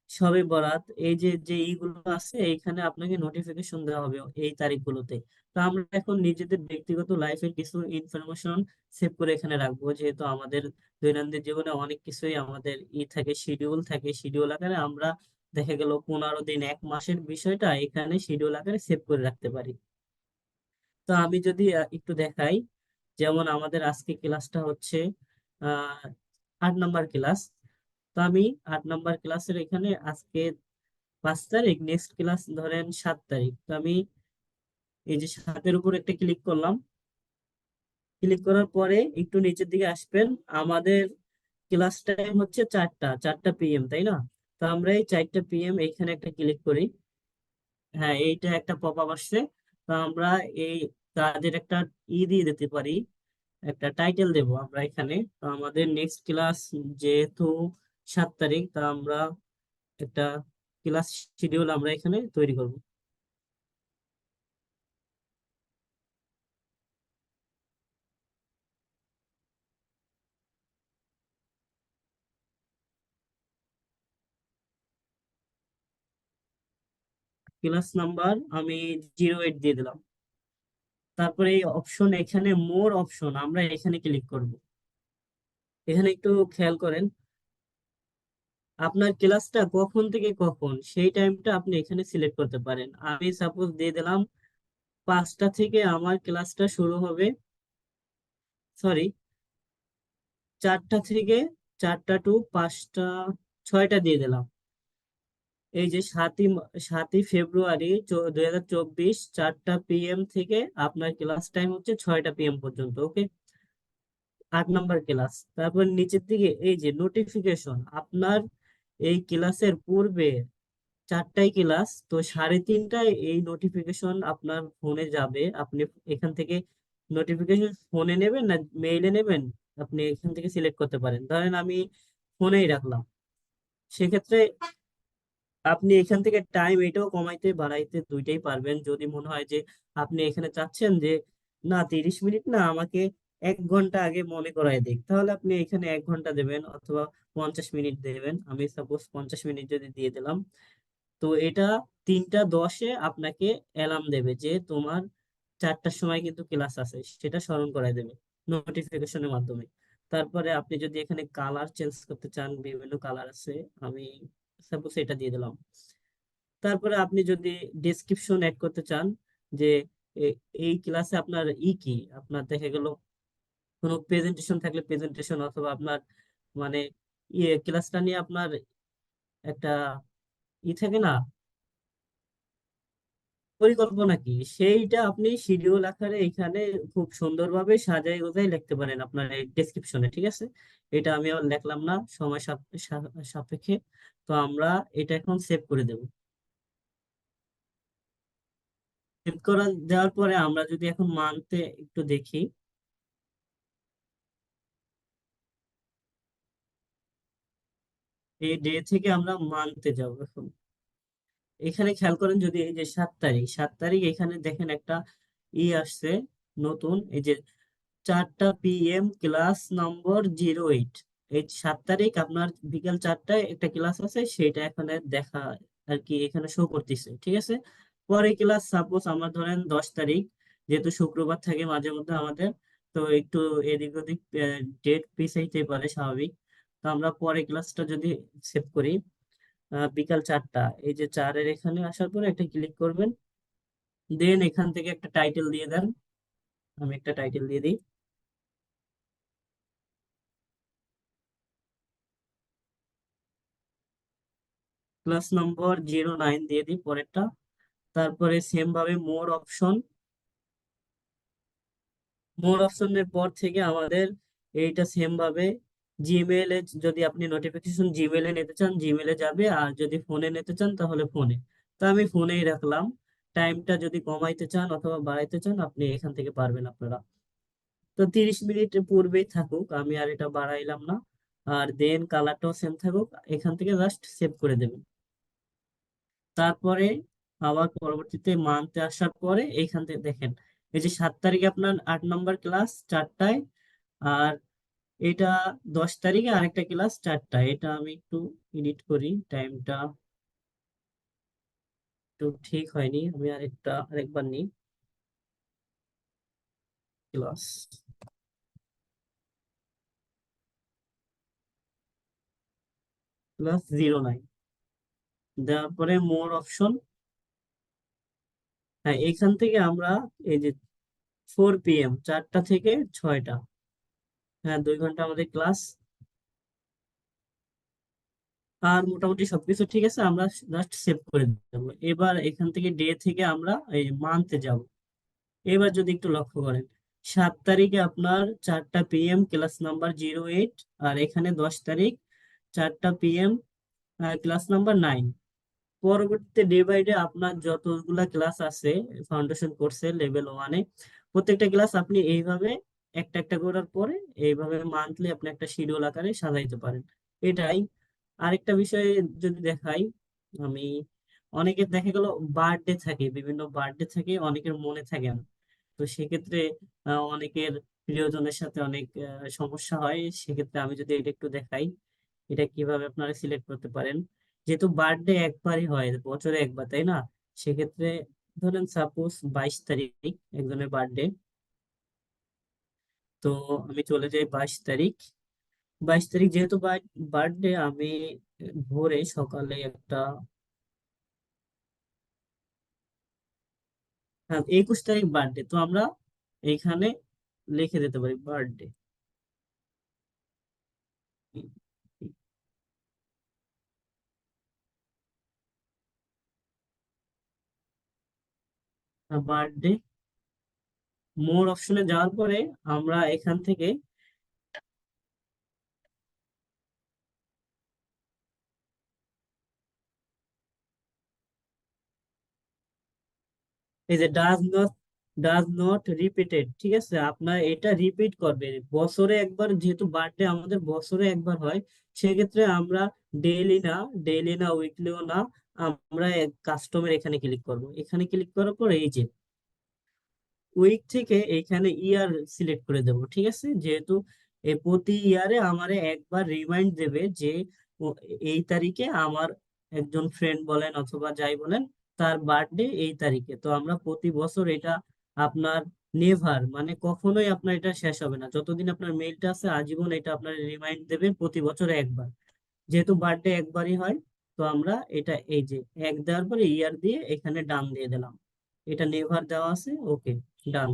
সবে বরাত, এই যে যে ইগুলো আছে এইখানে আপনাকে নোটিফিকেশন দেওয়া হবে এই তারিখগুলোতে। তো আমরা এখন নিজেদের ব্যক্তিগত লাইফের কিছু ইনফরমেশন সেভ করে এখানে রাখবো, যেহেতু আমাদের দৈনন্দিন জীবনে অনেক কিছুই আমাদের থাকে, শিডিউল থাকে, শিডিউল আকারে আমরা দেখা গেল 15 দিন 1 মাসের বিষয়টা এখানে শিডিউল আকারে সেভ করে রাখতে পারি। তো আমি যদি একটু দেখাই, যেমন আমাদের আজকে ক্লাসটা হচ্ছে আহ 8 নাম্বার ক্লাস। তো আমি 8 নাম্বার ক্লাসের এখানে আজকে 5 তারিখ, নেক্সট ক্লাস ধরেন 7 তারিখ, তো আমি এই যে 7-এর উপর একটা ক্লিক করলাম। ক্লিক করার পরে একটু নিচের দিকে আসবেন, আমাদের ক্লাস টাইম হচ্ছে 4টা পিএম, তাই না? তো আমরা এই 4টা পিএম এখানে একটা ক্লিক করি। হ্যাঁ, এইটা একটা পপ আপ আসছে। তো আমরা এই কাজের একটা দিয়ে দিতে পারি, একটা টাইটেল দেব আমরা এখানে। তো আমাদের নেক্সট ক্লাস যেহেতু 7 তারিখ, তা আমরা একটা ক্লাস শিডিউল আমরা এখানে তৈরি করব। ক্লাস নাম্বার আমি 08 দিয়ে দিলাম। তারপরে এই অপশন, এখানে মোর অপশন, আমরা এখানে ক্লিক করব। এখানে একটু খেয়াল করেন, আপনার ক্লাসটা কখন থেকে কখন সেই টাইমটা আপনি এখানে সিলেক্ট করতে পারেন। আমি সাপোজ দিয়ে দিলাম 5টা থেকে আমার ক্লাসটা শুরু হবে, সরি 4টা থেকে, 4টা টু 5টা, 6টা দিয়ে দিলাম। এই যে 7ই ফেব্রুয়ারি 2024, 4টা PM থেকে আপনার ক্লাস টাইম হচ্ছে 6টা PM পর্যন্ত। ওকে, 8 নম্বর ক্লাস। তারপর নিচের দিকে এই যে নোটিফিকেশন, আপনার এই ক্লাসের পূর্বে 4টায় ক্লাস, তো 3:30টায় এই নোটিফিকেশন আপনার ফোনে যাবে। আপনি এখান থেকে নোটিফিকেশন ফোনে নেবেন না মেইলে নেবেন, আপনি এখান থেকে সিলেক্ট করতে পারেন। ধরেন আমি ফোনেই রাখলাম, সেক্ষেত্রে আপনি এখান থেকে টাইম এটাও কমাইতে বাড়াইতে দুইটাই পারবেন। যদি মনে হয় যে আপনি এখানে চাচ্ছেন যে না 30 মিনিট না, আমাকে 1 ঘন্টা আগে মনে করায় দিক, তাহলে আপনি এখানে 1 ঘন্টা দেবেন অথবা 50 মিনিট দেবেন। আমি সাপোজ 50 মিনিট যদি দিয়ে দিলাম, তো এটা 3টা 10-এ আপনাকে অ্যালার্ম দেবে যে তোমার 4টার সময় কিন্তু ক্লাস আছে, সেটা স্মরণ করায় দেবে নোটিফিকেশনের মাধ্যমে। তারপরে আপনি যদি এখানে কালার চেঞ্জ করতে চান, বিভিন্ন কালার আছে, আমি সাপোজ এটা দিয়ে দিলাম। তারপরে আপনি যদি ডেসক্রিপশন অ্যাড করতে চান, যে এই ক্লাসে আপনার কি আপনার দেখা গেল কোনো প্রেজেন্টেশন থাকলে প্রেজেন্টেশন, অথবা আপনার মানে ক্লাসটা নিয়ে আপনার একটা থাকে না, পরিকল্পনা কি, সেইটা আপনি শিডিউল আকারে এখানে খুব সুন্দরভাবে সাজাই গোছাই লিখতে পারেন আপনার এই ডেসক্রিপশনে। ঠিক আছে, এটা আমি আর লিখলাম না সময় সাপেক্ষে। তো আমরা এটা এখন সেভ করে দেব। সেভ করা দেওয়ার পরে আমরা যদি এখন মানতে একটু দেখি, এই ডে থেকে আমরা মানতে যাব এখন। এখানে খেয়াল করেন, যদি এই যে 7 তারিখ, 7 তারিখ এখানে দেখেন একটা আসছে নতুন, এই যে 4টা PM ক্লাস নম্বর 08। এই 7 তারিখ আপনার বিকেল 4টায় একটা ক্লাস আছে, সেটা এখানে দেখা আর কি এখানে শো করতেছে। ঠিক আছে, পরে ক্লাস সাপোজ আমার ধরেন 10 তারিখ, যেহেতু শুক্রবার থাকে মাঝে মধ্যে আমাদের, তো একটু এদিক ওদিক ডেট পিছাইতে পারে, স্বাভাবিক। তো আমরা পরে ক্লাসটা যদি সেভ করি, বিকাল 4টা, এই যে 4-এর এখানে আসার পরে একটা ক্লিক করবেন, দেন এখান থেকে একটা টাইটেল দিয়ে দেন। আমি একটা টাইটেল দিয়ে দিই, ক্লাস নম্বর 09 দিয়ে দিই পরেরটা। তারপরে সেম ভাবে মোর অপশনের পর থেকে আমাদের এইটা সেম ভাবে জিমেইলে, যদি আপনি নোটিফিকেশন জিমেইলে নিতে চান জিমেইলে যাবে, আর যদি ফোনে নিতে চান তাহলে ফোনে। তো আমি ফোনেই রাখলাম। টাইমটা যদি কমাইতে চান অথবা বাড়াইতে চান আপনি এখান থেকে পারবেন আপনারা। তো 30 মিনিট পূর্বেই থাকুক, আমি আর এটা বাড়াইলাম না। আর দেন কালারটাও সেম থাকুক, এখান থেকে জাস্ট সেভ করে দেবেন। তারপরে আবার পরবর্তীতে মানতে আসার পরে এইখান থেকে দেখেন, এই যে 7 তারিখে আপনার 8 নম্বর ক্লাস 4টায়, আর এটা 10 তারিখে আরেকটা ক্লাস 4টায়। এটা আমি একটু এডিট করি, টাইমটা একটু ঠিক হয়নি, আমি আরেকবার নিই। ক্লাস ক্লাস 09 দেওয়ার পরে মোর অপশন। হ্যাঁ, এখান থেকে আমরা এই যে 4 PM, 4টা থেকে 6টা, হ্যাঁ 2 ঘন্টা আমাদের ক্লাস। আর মোটামুটি সবকিছু ঠিক আছে, আমরা জাস্ট সেভ করে দেবো। এবার এখান থেকে ডে থেকে আমরা এই মানতে যাব। এবার যদি একটু লক্ষ্য করেন, 7 তারিখে আপনার 4টা PM ক্লাস নাম্বার 08, আর এখানে 10 তারিখ 4টা PM ক্লাস নাম্বার 9। পরবর্তীতে ডে বাই ডে আপনার যতগুলা ক্লাস আছে ফাউন্ডেশন কোর্সে লেভেল 1-এ, প্রত্যেকটা ক্লাস আপনি এইভাবে একটা একটা করার পরে এইভাবে মান্থলি আপনি একটা শিডিউল আকারে সাজাইতে পারেন। এটাই। আরেকটা বিষয় যদি দেখাই আমি, অনেকের দেখা গেল বার্থডে থাকে, বিভিন্ন বার্থডে থাকে, অনেকের মনে থাকে না। তো সেক্ষেত্রে অনেকের প্রিয়জনের সাথে অনেক সমস্যা হয়। সেক্ষেত্রে আমি যদি এটা একটু দেখাই, এটা কিভাবে আপনারা সিলেক্ট করতে পারেন। যেহেতু বার্থডে একবারই হয়, বছরে একবার, তাই না? সেক্ষেত্রে ধরেন সাপোজ 22 তারিখ একজনের বার্থডে। তো আমি চলে যাই 22 তারিখ। 22 তারিখ যেহেতু বার্থডে, আমি ভোরে সকালে একটা, হ্যাঁ 21 তারিখ বার্থডে, তো আমরা এইখানে লিখে দিতে পারি বার্থডে। বার্থডে মোর অপশনে যাওয়ার পরে আমরা এখান থেকে এই যে ডাজ নট রিপিটেড, ঠিক আছে, আপনার এটা রিপিট করবে বছরে একবার, যেহেতু বার্থডে আমাদের বছরে একবার হয়। সেক্ষেত্রে আমরা ডেইলি না উইকলিও না, আমরা কাস্টমের এখানে ক্লিক করব। এখানে ক্লিক করার পর এই যে উইক থেকে এখানে ইয়ার সিলেক্ট করে দেব, ঠিক আছে। যেহেতু প্রতি ইয়ারে আমারে একবার রিমাইন্ড দেবে যে এই তারিখে আমার একজন ফ্রেন্ড বলেন অথবা যাই বলেন, তার বার্থডে এই তারিখে। তো আমরা প্রতি বছর এটা আপনার নেভার মানে কখনোই আপনার এটা শেষ হবে না, যতদিন আপনার মেইলটা আছে আজীবন এটা আপনার রিমাইন্ড দেবে প্রতি বছর একবার। যেহেতু বার্থডে একবারই হয়, তো আমরা এটা এই যে এক দেওয়ার পরে ইয়ার দিয়ে এখানে ডান দিয়ে দিলাম। এটা নেভার দেওয়া আছে, ওকে, ডান।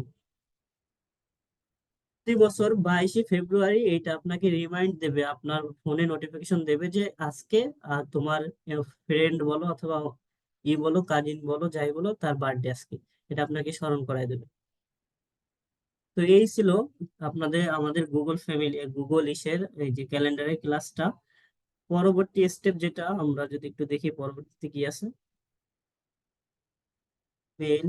প্রতি বছর 22শে ফেব্রুয়ারি এটা আপনাকে রিমাইন্ড দেবে, আপনার ফোনে নোটিফিকেশন দেবে যে আজকে তোমার ফ্রেন্ড বলো অথবা বলো, কাজিন বলো, যাই বলো, তার বার্থডে আজকে। এটা আপনাকে স্মরণ করায় দেবে। তো এই ছিল আপনাদের আমাদের গুগল ফ্যামিলি, গুগল ইসের এই যে ক্যালেন্ডারের ক্লাসটা। পরবর্তী স্টেপ যেটা আমরা যদি একটু দেখি পরবর্তীতে কি আছে। Mail,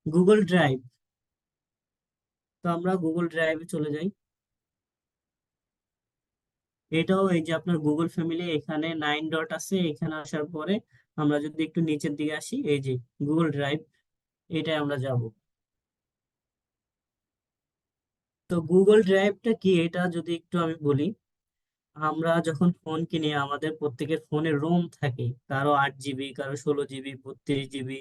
Google drive. তো আমরা গুগল ড্রাইভে চলে যাই। এটাও এই যে আপনার গুগল ফ্যামিলি, এখানে 9 ডট আছে, এখানে আসার পরে আমরা যদি একটু নিচের দিকে আসি, এই যে গুগল ড্রাইভ, এটাই আমরা যাব। তো গুগল ড্রাইভটা কি এটা যদি একটু আমি বলি, আমরা যখন ফোন কিনি আমাদের প্রত্যেকের ফোনে রোম থাকে, কারো 8 জিবি, কারো 16 জিবি, 32 জিবি,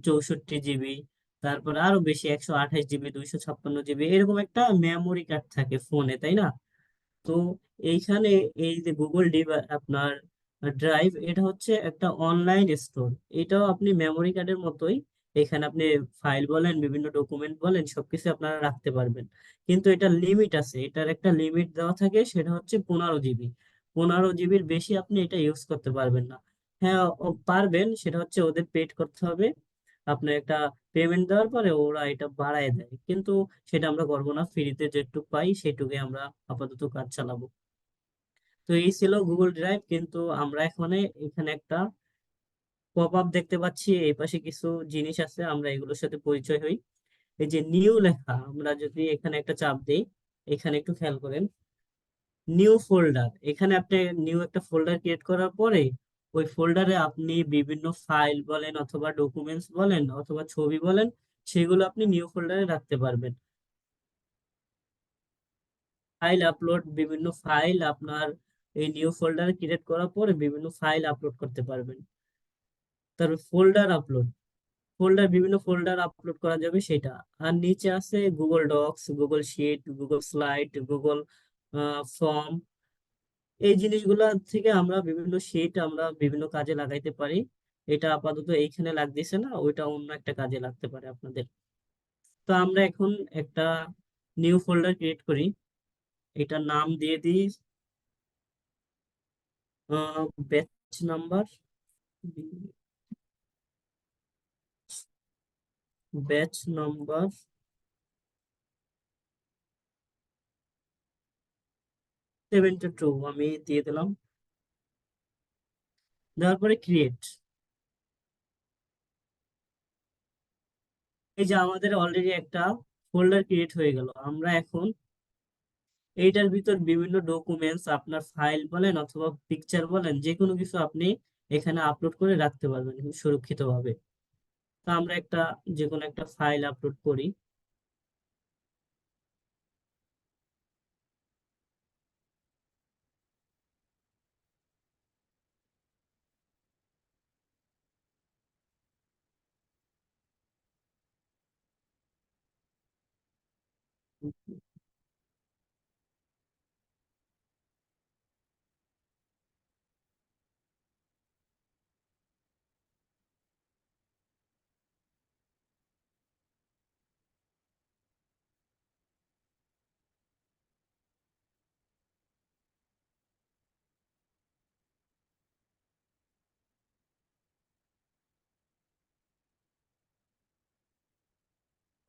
64 জিবি, তারপরে আরো বেশি 128 জিবি, 256 জিবি, এরকম একটা মেমোরি কার্ড থাকে ফোনে, তাই না? তো এইখানে এই যে গুগল আপনার ড্রাইভ, এটা হচ্ছে একটা অনলাইন স্টোর। এটাও আপনি মেমোরি কার্ডের মতোই, এখানে আপনি ফাইল বলেন, বিভিন্ন ডকুমেন্ট বলেন, সবকিছু আপনারা রাখতে পারবেন। কিন্তু এটা লিমিট আছে, এটার একটা লিমিট দেওয়া থাকে, সেটা হচ্ছে 15 জিবি। 15 জিবির বেশি আপনি এটা ইউজ করতে পারবেন না। হ্যাঁ পারবেন, সেটা হচ্ছে ওদের পেড করতে হবে। আপনার একটা পেমেন্ট দেওয়ার পরে ওরা এটা বাড়ায় দেয়, কিন্তু সেটা আমরা করবো না, ফ্রিতে যেটুকু পাই সেটুকুই আমরা আপাতত কাজ চালাবো। তো এই ছিল গুগল ড্রাইভ, কিন্তু আমরা এখানে এখানে একটা পপ আপ দেখতে পাচ্ছি, এই পাশে কিছু জিনিস আছে, আমরা এগুলোর সাথে পরিচয় হই। এই যে নিউ লেখা, আমরা যদি এখানে একটা চাপ দিই, এখানে একটু খেয়াল করেন, নিউ ফোল্ডার, এখানে আপনি নিউ একটা ফোল্ডার ক্রিয়েট করার পরে ওই ফোল্ডারে আপনি বিভিন্ন ফাইল বলেন অথবা ডকুমেন্টস বলেন অথবা ছবি বলেন, সেগুলো আপনি নিউ ফোল্ডারে রাখতে পারবেন। ফাইল আপলোড, বিভিন্ন ফাইল আপনার এই নিউ ফোল্ডারে ক্রিয়েট করার পরে বিভিন্ন ফাইল আপলোড করতে পারবেন। তারপর ফোল্ডার আপলোড, বিভিন্ন ফোল্ডার আপলোড করা যাবে সেটা। আর নিচে আছে Google docs, Google sheet, Google slide, Google form. এই জিনিসগুলা থেকে আমরা বিভিন্ন শিট আমরা বিভিন্ন কাজে লাগাইতে পারি। এটা আপাতত এইখানে লাগতেছে না, ওইটা অন্য একটা কাজে লাগতে পারে আপনাদের। তো আমরা এখন একটা নিউ ফোল্ডার ক্রিয়েট করি, এটা নাম দিয়ে দিই ব্যাচ নাম্বার, ব্যাচ নাম্বার 72 আমি দিয়ে দিলাম। দেওয়ার পরে ক্রিয়েট। এই যে আমাদের অলরেডি একটা ফোল্ডার ক্রিয়েট হয়ে গেল। আমরা এখন এইটার ভিতর বিভিন্ন ডকুমেন্টস, আপনার ফাইল বলেন অথবা পিকচার বলেন, যে কোনো কিছু আপনি এখানে আপলোড করে রাখতে পারবেন সুরক্ষিতভাবে। তো আমরা একটা যে কোনো একটা ফাইল আপলোড করি।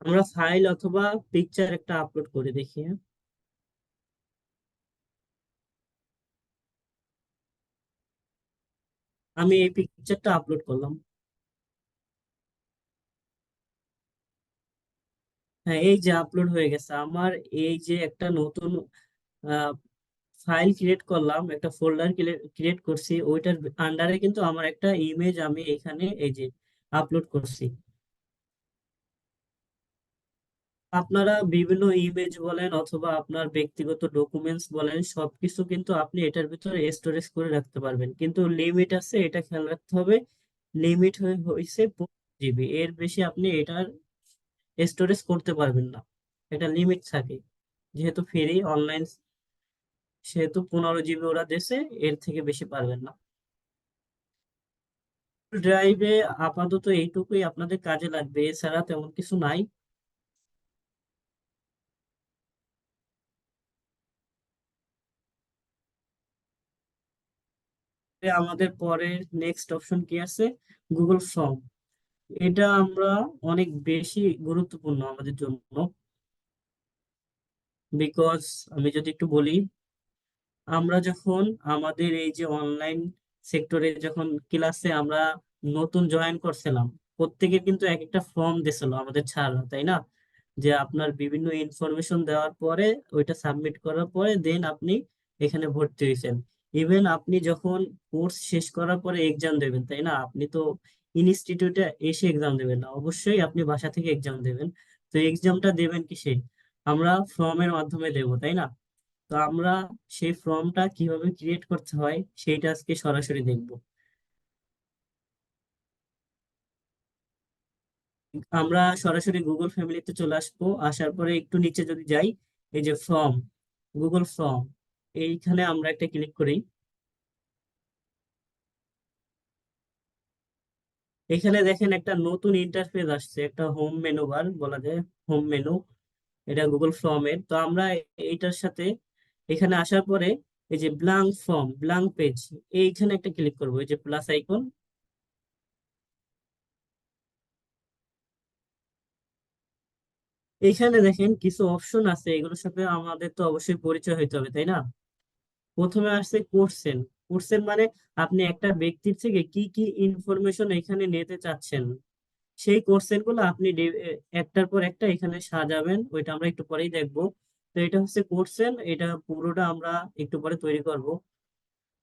আমরা ফাইল অথবা পিকচার একটা আপলোড করে দেখি, হ্যাঁ? আমি এই পিকচারটা আপলোড করলাম। হ্যাঁ, এই যে আপলোড হয়ে গেছে আমার। এই যে একটা নতুন ফাইল ক্রিয়েট করলাম, একটা ফোল্ডার ক্রিয়েট করছি, ওইটার আন্ডারে কিন্তু আমার একটা ইমেজ আমি এখানে এই যে আপলোড করছি। আপনারা বিভিন্ন ইমেজ বলেন অথবা আপনার ব্যক্তিগত ডকুমেন্টস বলেন, সবকিছু কিন্তু আপনি এটার ভিতরে স্টোরেজ করে রাখতে পারবেন, কিন্তু লিমিট আছে, এটা খেয়াল রাখতে হবে। লিমিট হয়েছে 15 জিবি, এর বেশি আপনি এটার স্টোরেজ করতে পারবেন না। এটা লিমিট থাকে, যেহেতু ফ্রি অনলাইন, সেহেতু 15 জিবি ওরা দেশে, এর থেকে বেশি পারবেন না। ড্রাইভে আপাতত এইটুকুই আপনাদের কাজে লাগবে, এছাড়া তেমন কিছু নাই। আমাদের পরে নেক্সট অপশন কি আছে? Google form. এটা আমরা অনেক বেশি গুরুত্বপূর্ণ আমাদের জন্য, বিকজ আমি যদি একটু বলি, আমরা যখন আমাদের এই যে অনলাইন সেক্টরে যখন ক্লাসে আমরা নতুন জয়েন করছিলাম, প্রত্যেকের কিন্তু এক একটা ফর্ম দিছিল আমাদের ছাড়া, তাই না? যে আপনার বিভিন্ন ইনফরমেশন দেওয়ার পরে, ওইটা সাবমিট করার পরে দেন আপনি এখানে ভর্তি হয়েছেন। ইভেন আপনি যখন কোর্স শেষ করার পরে এক্সাম দেবেন, তাই না? আপনি তো ইনস্টিটিউটে এসে এক্সাম দেবেন না, অবশ্যই আপনি বাসা থেকে এক্সাম দেবেন। তো এক্সামটা দেবেন কিসে? আমরা ফর্মের মাধ্যমে দেবো, তাই না? তো আমরা সেই ফর্মটা কিভাবে ক্রিয়েট করতে হয় সেইটা আজকে সরাসরি দেখব। আমরা সরাসরি গুগল ফ্যামিলিতে চলে আসবো, আসার পরে একটু নিচে যদি যাই, এই যে ফর্ম, গুগল ফর্ম, এইখানে আমরা একটা ক্লিক করি। এখানে দেখেন একটা নতুন ইন্টারফেস আসছে, একটা হোম মেনু বার বলা যায়, হোম মেনু। এটা গুগল ফর্মের। তো আমরা এইটার সাথে এখানে আসার পরে এই যে ব্ল্যাঙ্ক ফর্ম, ব্ল্যাঙ্ক পেজ, এইখানে একটা ক্লিক করবো, এই যে প্লাস আইকন। এইখানে দেখেন কিছু অপশন আছে, এগুলোর সাথে আমাদের তো অবশ্যই পরিচয় হইতে হবে, তাই না? প্রথমে আসছে কোশ্চেন। কোশ্চেন মানে আপনি একটা ব্যক্তির থেকে কি কি ইনফরমেশন এখানে নিতে চাচ্ছেন, সেই কোশ্চেন গুলো আপনি একটার পর একটা এখানে সাজাবেন, ওইটা আমরা একটু পরেই দেখবো। তো এটা হচ্ছে কোশ্চেন, এটা পুরোটা আমরা একটু পরে তৈরি করব।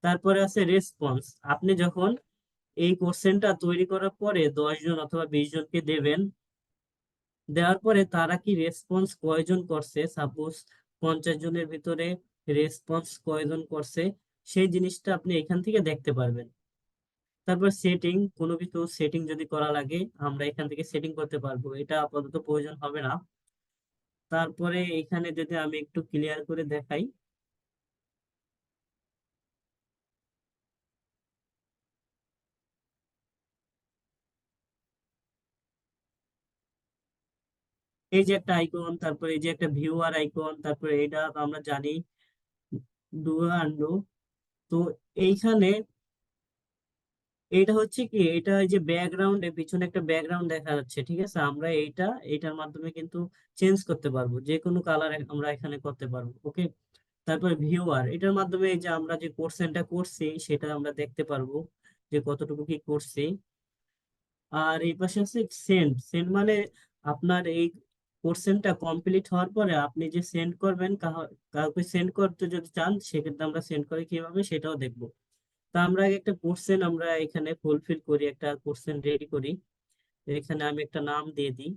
তারপরে আছে রেসপন্স। আপনি যখন এই কোশ্চেনটা তৈরি করার পরে 10 জন অথবা 20 জনকে দেবেন, দেওয়ার পরে তারা কি রেসপন্স কয়জন করছে, সাপোজ 50 জনের ভিতরে রেসপন্স কয়জন করছে, সেই জিনিসটা আপনি এখান থেকে দেখতে পারবেন। তারপর সেটিং, কোনো কিছু সেটিং যদি করা লাগে আমরা এখান থেকে সেটিং করতে পারবো, এটা আপাতত প্রয়োজন হবে না। তারপরে এখানে যদি আমি একটু ক্লিয়ার করে দেখাই, এই যে একটা আইকন, তারপরে এই যে একটা ভিউয়ার আইকন, তারপরে এটা তো আমরা জানি ডু আন্ডু। তো এইখানে এটা হচ্ছে কি, এটা এই যে ব্যাকগ্রাউন্ডে পিছনে একটা ব্যাকগ্রাউন্ড দেখা যাচ্ছে, ঠিক আছে? আমরা এইটার মাধ্যমে কিন্তু চেঞ্জ করতে পারবো, যে কোনো কালার আমরা এখানে করতে পারবো, ওকে? তারপরে ভিউয়ার, এটার মাধ্যমে এই যে আমরা যে কোশ্চেনটা করছি সেটা আমরা দেখতে পারবো, যে যে কতটুকু কি করছি। আর এই পাশে আছে সেন্ড। সেন্ড মানে আপনার এই কোশ্চেনটা কমপ্লিট হওয়ার পরে আপনি যে সেন্ড করবেন, কাউকে সেন্ড করতে যদি চান সেক্ষেত্রে আমরা সেন্ড করে কিভাবে সেটাও দেখবো। তা আমরা আগে একটা কোশ্চেন আমরা এখানে ফুলফিল করি, একটা কোশ্চেন রেডি করি। তো এখানে আমি একটা নাম দিয়ে দিই।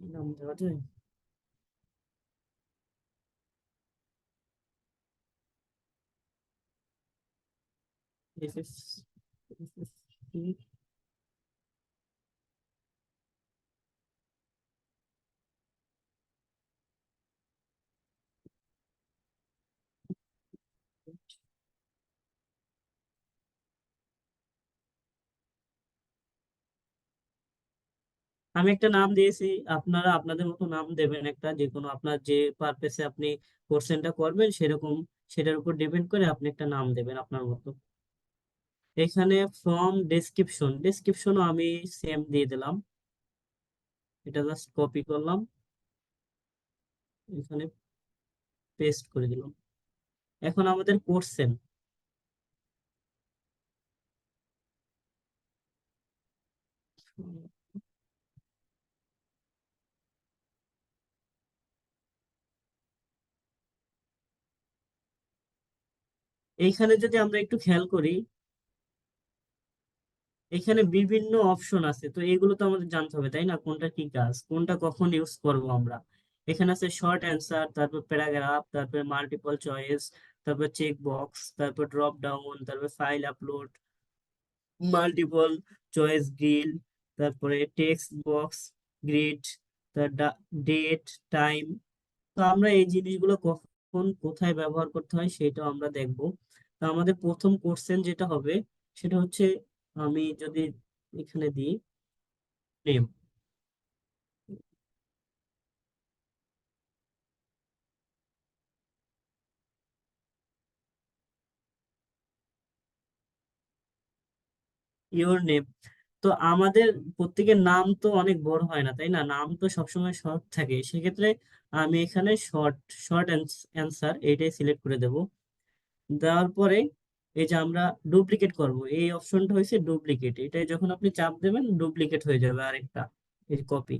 কি নাম দেওয়া যায়? This is, this is আমি একটা নাম দিয়েছি, আপনারা আপনাদের মতো নাম দেবেন একটা, যে কোনো আপনার যে পারপাসে আপনি কোশ্চেনটা করবেন সেরকম, সেটার উপর ডিপেন্ড করে আপনি একটা নাম দেবেন আপনার মতো। এখানে ফ্রম ডেসক্রিপশন, ডেসক্রিপশনও আমি সেম দিয়ে দিলাম। এটা জাস্ট কপি করলাম, এখানে পেস্ট করে দিলাম। এখন আমাদের কোশ্চেন, এইখানে যদি আমরা একটু খেয়াল করি, এখানে বিভিন্ন অপশন আছে, তো এগুলো তো আমাদের জানতে হবে তাই না, কোনটা কি কাজ, কোনটা কখন ইউজ করব আমরা। এখানে আছে শর্ট অ্যান্সার, তারপর প্যারাগ্রাফ, তারপর মাল্টিপল চয়েস, তারপর চেক বক্স, তারপর ড্রপ ডাউন, তারপর file upload, multiple choice grill, তারপরে টেক্সট বক্স, গ্রিড, তার ডেট, টাইম। তো আমরা এই জিনিসগুলো কখন কোথায় ব্যবহার করতে হয় সেটাও আমরা দেখব। তো আমাদের প্রথম কোশ্চেন যেটা হবে সেটা হচ্ছে, আমি যদি এখানে দিই নেম, ইওর নেম। তো আমাদের প্রত্যেকের নাম তো অনেক বড় হয় না তাই না, নাম তো সবসময় শর্ট থাকে, সেক্ষেত্রে আমি এখানে শর্ট, শর্ট অ্যান্সার এইটাই সিলেক্ট করে দেব। দেওয়ার পরে এই যে আমরা ডুপ্লিকেট করব, এই অপশনটা হয়েছে ডুপ্লিকেট, এটাই যখন আপনি চাপ দেবেন ডুপ্লিকেট হয়ে যাবে আরেকটা, এই কপি।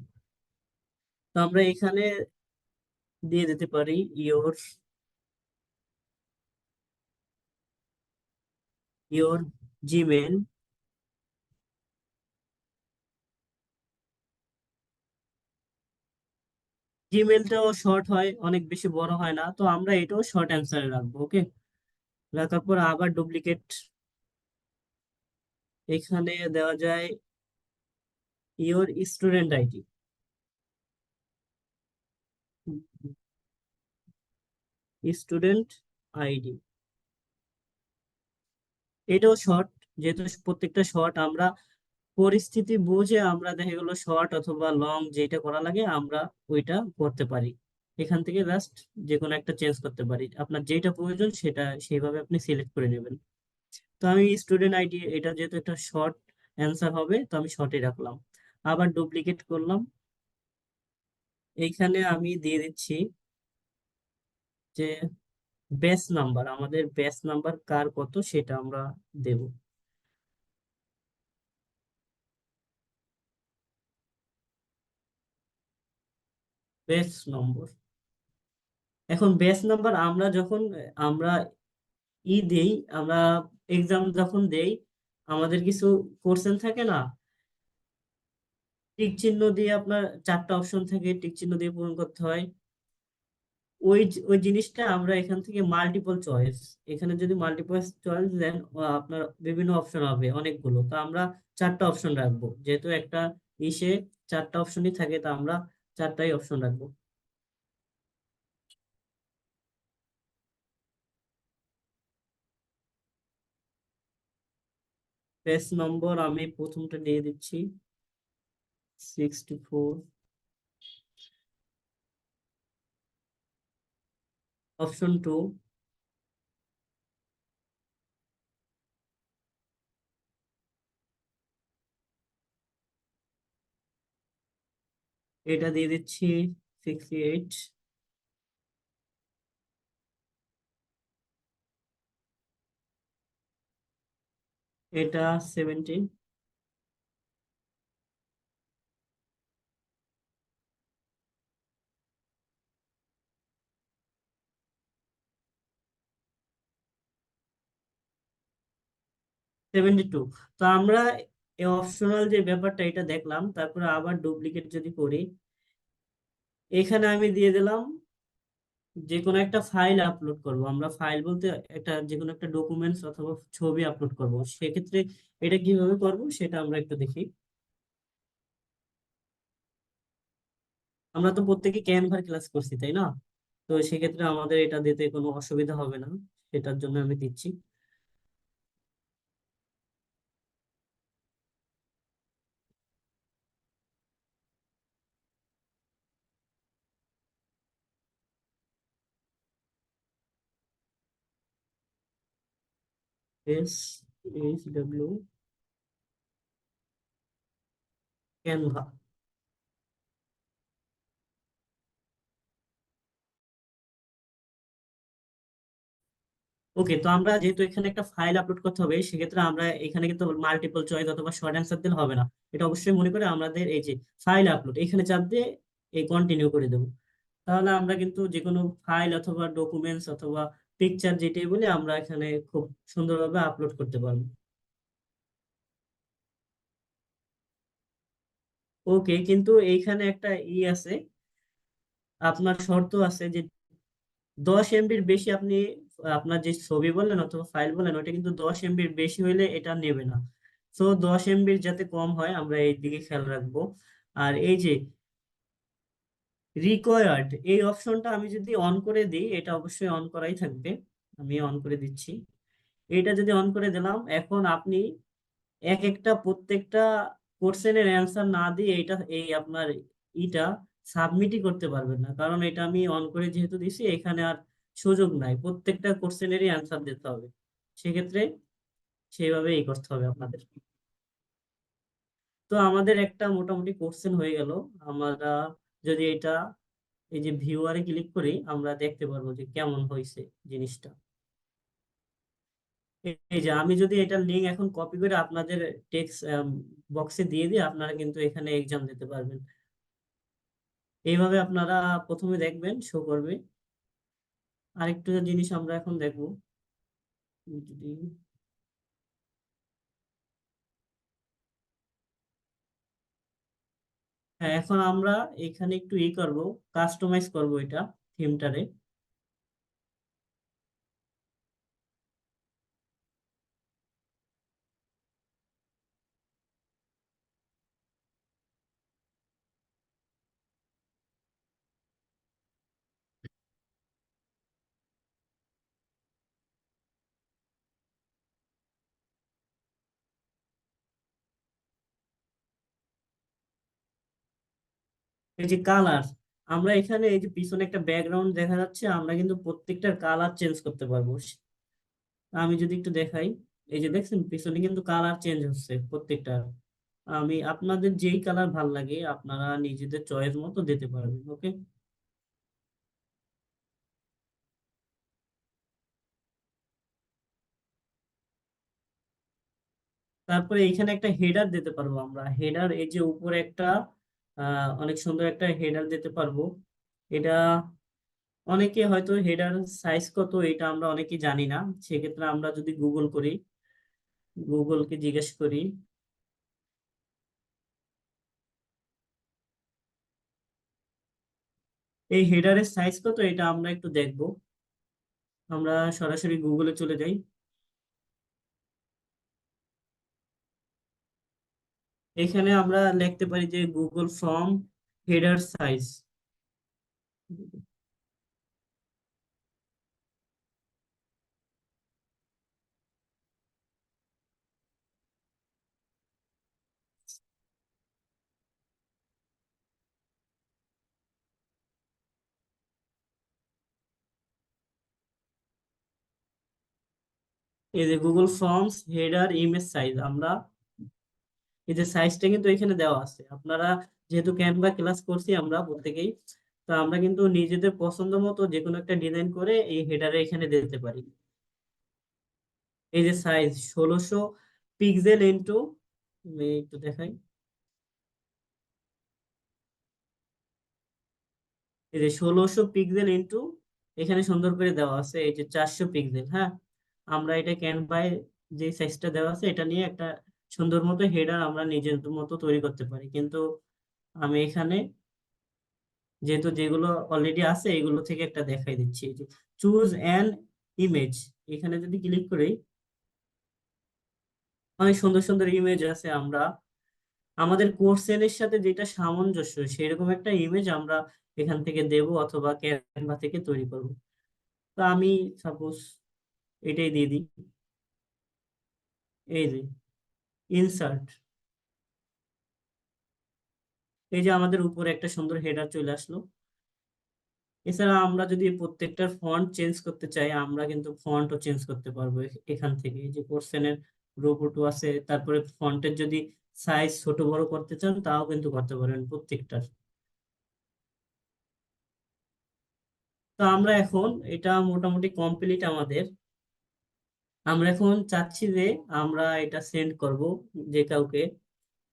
তো আমরা এখানে দিয়ে দিতে পারি ইওর, ইওর জিমেল। জিমেলটাও শর্ট হয়, অনেক বেশি বড় হয় না, তো আমরা এটাও শর্ট অ্যান্সারে রাখবো। ওকে, রাখার পর আবার ডুপ্লিকেট, এখানে দেওয়া যায় your student ID, student ID. এটাও শর্ট, যেহেতু প্রত্যেকটা শর্ট, আমরা পরিস্থিতি বুঝে আমরা দেখা গেলো শর্ট অথবা লং যেটা করা লাগে আমরা ওইটা করতে পারি। এখান থেকে জাস্ট যে কোনো একটা চেঞ্জ করতে পারি, আপনার যেটা প্রয়োজন সেটা সেইভাবে আপনি সিলেক্ট করে নেবেন। তো আমি স্টুডেন্ট আইডি, এটা যেহেতু একটা শর্ট অ্যান্সার হবে তো আমি শর্টে রাখলাম। আবার ডুপ্লিকেট করলাম, এইখানে আমি দিয়ে দিচ্ছি যে ব্যাচ নাম্বার, আমাদের ব্যাচ নাম্বার কার কত সেটা আমরা দেব, ব্যাচ নম্বর। এখন ব্যাচ নাম্বার আমরা যখন আমরা দেই, আমরা এক্সাম যখন দেই, আমাদের কিছু কোশ্চেন থাকে না, টিক চিহ্ন দিয়ে, আপনার চারটা অপশন থাকে, টিক চিহ্ন দিয়ে পূরণ করতে হয়। ওই জিনিসটা আমরা এখান থেকে মাল্টিপল চয়েস, এখানে যদি মাল্টিপল চয়েস দেন আপনার বিভিন্ন অপশন হবে অনেকগুলো, তো আমরা চারটা অপশন রাখবো, যেহেতু একটা ইসে চারটা অপশনই থাকে, তা আমরা চারটাই অপশন রাখবো। পেজ নম্বর আমি প্রথমটা দিয়ে দিচ্ছি 64। অপশন টু, এটা দিয়ে দিচ্ছি 68। এটা 70। 72। তো আমরা এই অপশনাল যে ব্যাপারটা এটা দেখলাম, তারপরে আবার ডুপ্লিকেট যদি করি, এখানে আমি দিয়ে দিলাম যে কোনো একটা ফাইল আপলোড করব। আমরা ফাইল বলতে একটা যে কোনো একটা ডকুমেন্টস অথবা ছবি আপলোড করব, সেক্ষেত্রে এটা কিভাবে করব সেটা আমরা একটু দেখি। আমরা তো প্রত্যেকে ক্যানভার ক্লাস করছি, তাই না? তো সেক্ষেত্রে আমাদের এটা দিতে কোনো অসুবিধা হবে না, সেটার জন্য আমি দিচ্ছি। SHW Canva. ওকে, তো আমরা যেহেতু এখানে একটা ফাইল আপলোড করতে হবে, সেক্ষেত্রে আমরা এখানে কিন্তু মাল্টিপল চয়েস অথবা শর্ট অ্যান্সার দিলে হবে না। এটা অবশ্যই মনে করে আমাদের এই যে ফাইল আপলোড এখানে চাপ দিয়ে এই কন্টিনিউ করে দেবো। তাহলে আমরা কিন্তু যে কোনো ফাইল অথবা ডকুমেন্টস অথবা পিকচার যেটাই বলি আমরা এখানে খুব সুন্দরভাবে আপলোড করতে পারবো। ওকে, কিন্তু এইখানে একটা আছে, আপনার শর্ত আছে যে 10 MBর বেশি আপনি আপনার যে ছবি বলেন অথবা ফাইল বলেন ওটা কিন্তু 10 MBর বেশি হইলে এটা নেবে না। তো 10 MBর যাতে কম হয় আমরা এই দিকে খেয়াল রাখবো। আর এই যে রিকোয়ার্ড এই অপশনটা আমি যদি অন করে দিই, এটা অবশ্যই অন করাই থাকবে, আমি অন করে দিচ্ছি। এটা যদি অন করে দিলাম, এখন আপনি এক একটা প্রত্যেকটা কোশ্চেনের অ্যান্সার না দিয়ে এটা এই আপনার ইটা সাবমিটই করতে পারবেন না, কারণ এটা আমি অন করে যেহেতু দিছি এখানে আর সুযোগ নাই, প্রত্যেকটা কোশ্চেনেরই অ্যান্সার দিতে হবে। সেক্ষেত্রে সেইভাবে করতে হবে আপনাদের। তো আমাদের একটা মোটামুটি কোশ্চেন হয়ে গেল। আমরা যদি এটা এই যে ভিউয়ারে ক্লিক করি, আমরা দেখতে পারবো যে কেমন হয়েছে জিনিসটা। এই যে আমি যদি এটা লিঙ্ক এখন কপি করে আপনাদের টেক্সট বক্সে দিয়ে দিই, আপনারা কিন্তু এখানে এক্সাম দিতে পারবেন। এইভাবে আপনারা প্রথমে দেখবেন শো করবে। আরেকটু জিনিস আমরা এখন দেখবো, যদি হ্যাঁ, এখন আমরা এখানে একটু করব, কাস্টমাইজ করব এটা থিমটারে। এই যে কালার, আমরা এখানে এই যে পিছনে একটা ব্যাকগ্রাউন্ড দেখা যাচ্ছে, আমরা কিন্তু প্রত্যেকটার কালার চেঞ্জ করতে পারবো। আমি যদি একটু দেখাই, এই যে দেখছেন পিছনে কিন্তু কালার চেঞ্জ হচ্ছে প্রত্যেকটা। আমি আপনাদের যেই কালার ভাল লাগে আপনারা নিজেদের চয়েস মতো দিতে পারবেন। ওকে, তারপরে এখানে একটা হেডার দিতে পারবো আমরা। হেডার এই যে উপরে একটা অনেক সুন্দর একটা হেডার দিতে পারবো। এটা অনেকে হয়তো হেডার সাইজ কত এটা আমরা অনেকে জানি না। সেক্ষেত্রে আমরা যদি গুগল করি, গুগলকে জিজ্ঞেস করি এই হেডারের সাইজ কত, এটা আমরা একটু দেখবো। আমরা সরাসরি গুগলে চলে যাই। এখানে আমরা লিখতে পারি যে গুগল ফর্ম হেডার সাইজ। এই যে Google forms header image size, আমরা এই যে সাইজটা কিন্তু এখানে দেওয়া আছে। আপনারা যেহেতু ক্যানভা ক্লাস করছি আমরা প্রত্যেকেই, তো আমরা কিন্তু নিজেদের পছন্দ মতো যে কোনো একটা ডিজাইন করে এই হেডারে এখানে দিতে পারি। এই যে সাইজ 1600 পিক্সেল ইনটু, আমি একটু দেখাই, এই যে 1600 পিক্সেল ইনটু, এখানে সুন্দর করে দেওয়া আছে এই যে 400 পিক্সেল। হ্যাঁ, আমরা এটা ক্যানভায় যে সাইজটা দেওয়া আছে এটা নিয়ে একটা সুন্দর মতো হেডার আমরা নিজের মতো তৈরি করতে পারি। কিন্তু আমি এখানে যেহেতু যেগুলো অলরেডি আছে এগুলো থেকে একটা দেখাই দিচ্ছি। যে চুজ অ্যান ইমেজ, এখানে যদি ক্লিক করি অনেক সুন্দর সুন্দর ইমেজ আছে। আমরা আমাদের কোর্সের সাথে যেটা সামঞ্জস্য সেরকম একটা ইমেজ আমরা এখান থেকে দেব অথবা ক্যানভা থেকে তৈরি করব। তো আমি সাপোজ এটাই দিয়ে দিই, এই যে ইনসার্ট, এই যে আমাদের উপরে একটা সুন্দর হেডার চলে আসলো। এছাড়া আমরা যদি প্রত্যেকটার ফন্ট চেঞ্জ করতে চাই আমরা কিন্তু ফন্টও চেঞ্জ করতে পারবো এখান থেকে। এই যে কোর্সেনের রোবটও আছে, তারপরে ফন্টের যদি সাইজ ছোট বড় করতে চান তাও কিন্তু করতে পারেন প্রত্যেকটার। তো আমরা এখন এটা মোটামুটি কমপ্লিট আমাদের। আমরা এখন চাচ্ছি যে আমরা এটা সেন্ড করব যে কাউকে।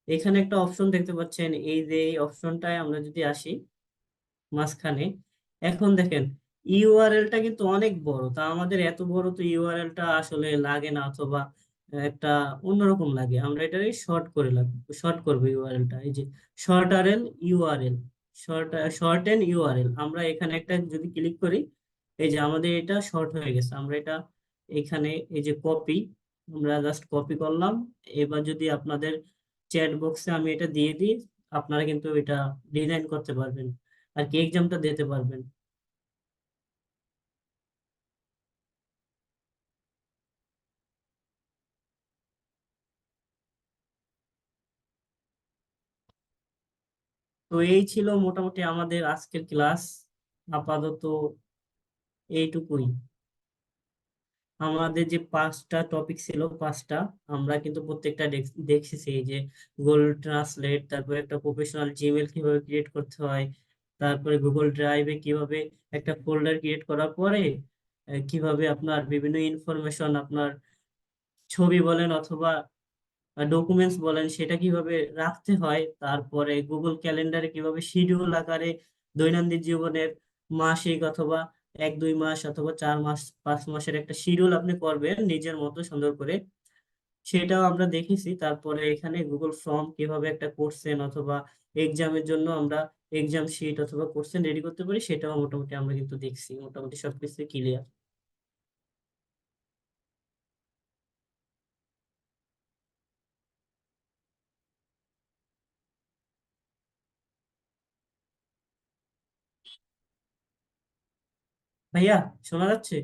এখানে একটা অপশন দেখতে পাচ্ছেন, এই যে এই অপশনটায় আমরা যদি আসি মাঝখানে, এখন দেখেন ইউআরএলটা কিন্তু অনেক বড়। তা আমাদের এত বড় তো ইউআরএলটা আসলে লাগে না, অথবা একটা অন্যরকম লাগে। আমরা এটাকে শর্ট করে লাগবে, শর্ট করবো ইউআরএলটা। এই যে short RL URL, short short N URL, আমরা এখানে একটা যদি ক্লিক করি এই যে আমাদের এটা শর্ট হয়ে গেছে। আমরা এটা এখানে এই যে কপি, আমরা জাস্ট কপি করলাম। এবার যদি আপনাদের চ্যাট বক্সে আমি এটা দিয়ে দিই আপনারা কিন্তু এটা ডিজাইন করতে পারবেন আর কি, এক্সামটা দিতে পারবেন। তো এই ছিল মোটামুটি আমাদের আজকের ক্লাস। আপাতত এইটুকুই। আমাদের যে 5টা টপিক ছিল 5টা, আমরা কিন্তু প্রত্যেকটা দেখেছি। এই যে গুগল ট্রান্সলেট, তারপরে একটা প্রফেশনাল জিমেল কিভাবে ক্রিয়েট করতে হয়, তারপরে গুগল ড্রাইভে কিভাবে একটা ফোল্ডার ক্রিয়েট করার পরে কিভাবে আপনার বিভিন্ন ইনফরমেশন, আপনার ছবি বলেন অথবা ডকুমেন্টস বলেন সেটা কিভাবে রাখতে হয়, তারপরে গুগল ক্যালেন্ডারে কিভাবে শিডিউল আকারে দৈনন্দিন জীবনের মাসিক অথবা 1-2 মাস অথবা 4 মাস 5 মাসের একটা শিডিউল আপনি করবেন নিজের মতো সুন্দর করে, সেটাও আমরা দেখেছি। তারপরে এখানে গুগল ফর্ম কিভাবে একটা কোশ্চেন অথবা এক্সামের জন্য আমরা এক্সাম শিট অথবা কোশ্চেন রেডি করতে পারি সেটাও মোটামুটি আমরা কিন্তু দেখছি। মোটামুটি সবকিছু ক্লিয়ার। ভাইয়া, শোনা যাচ্ছে?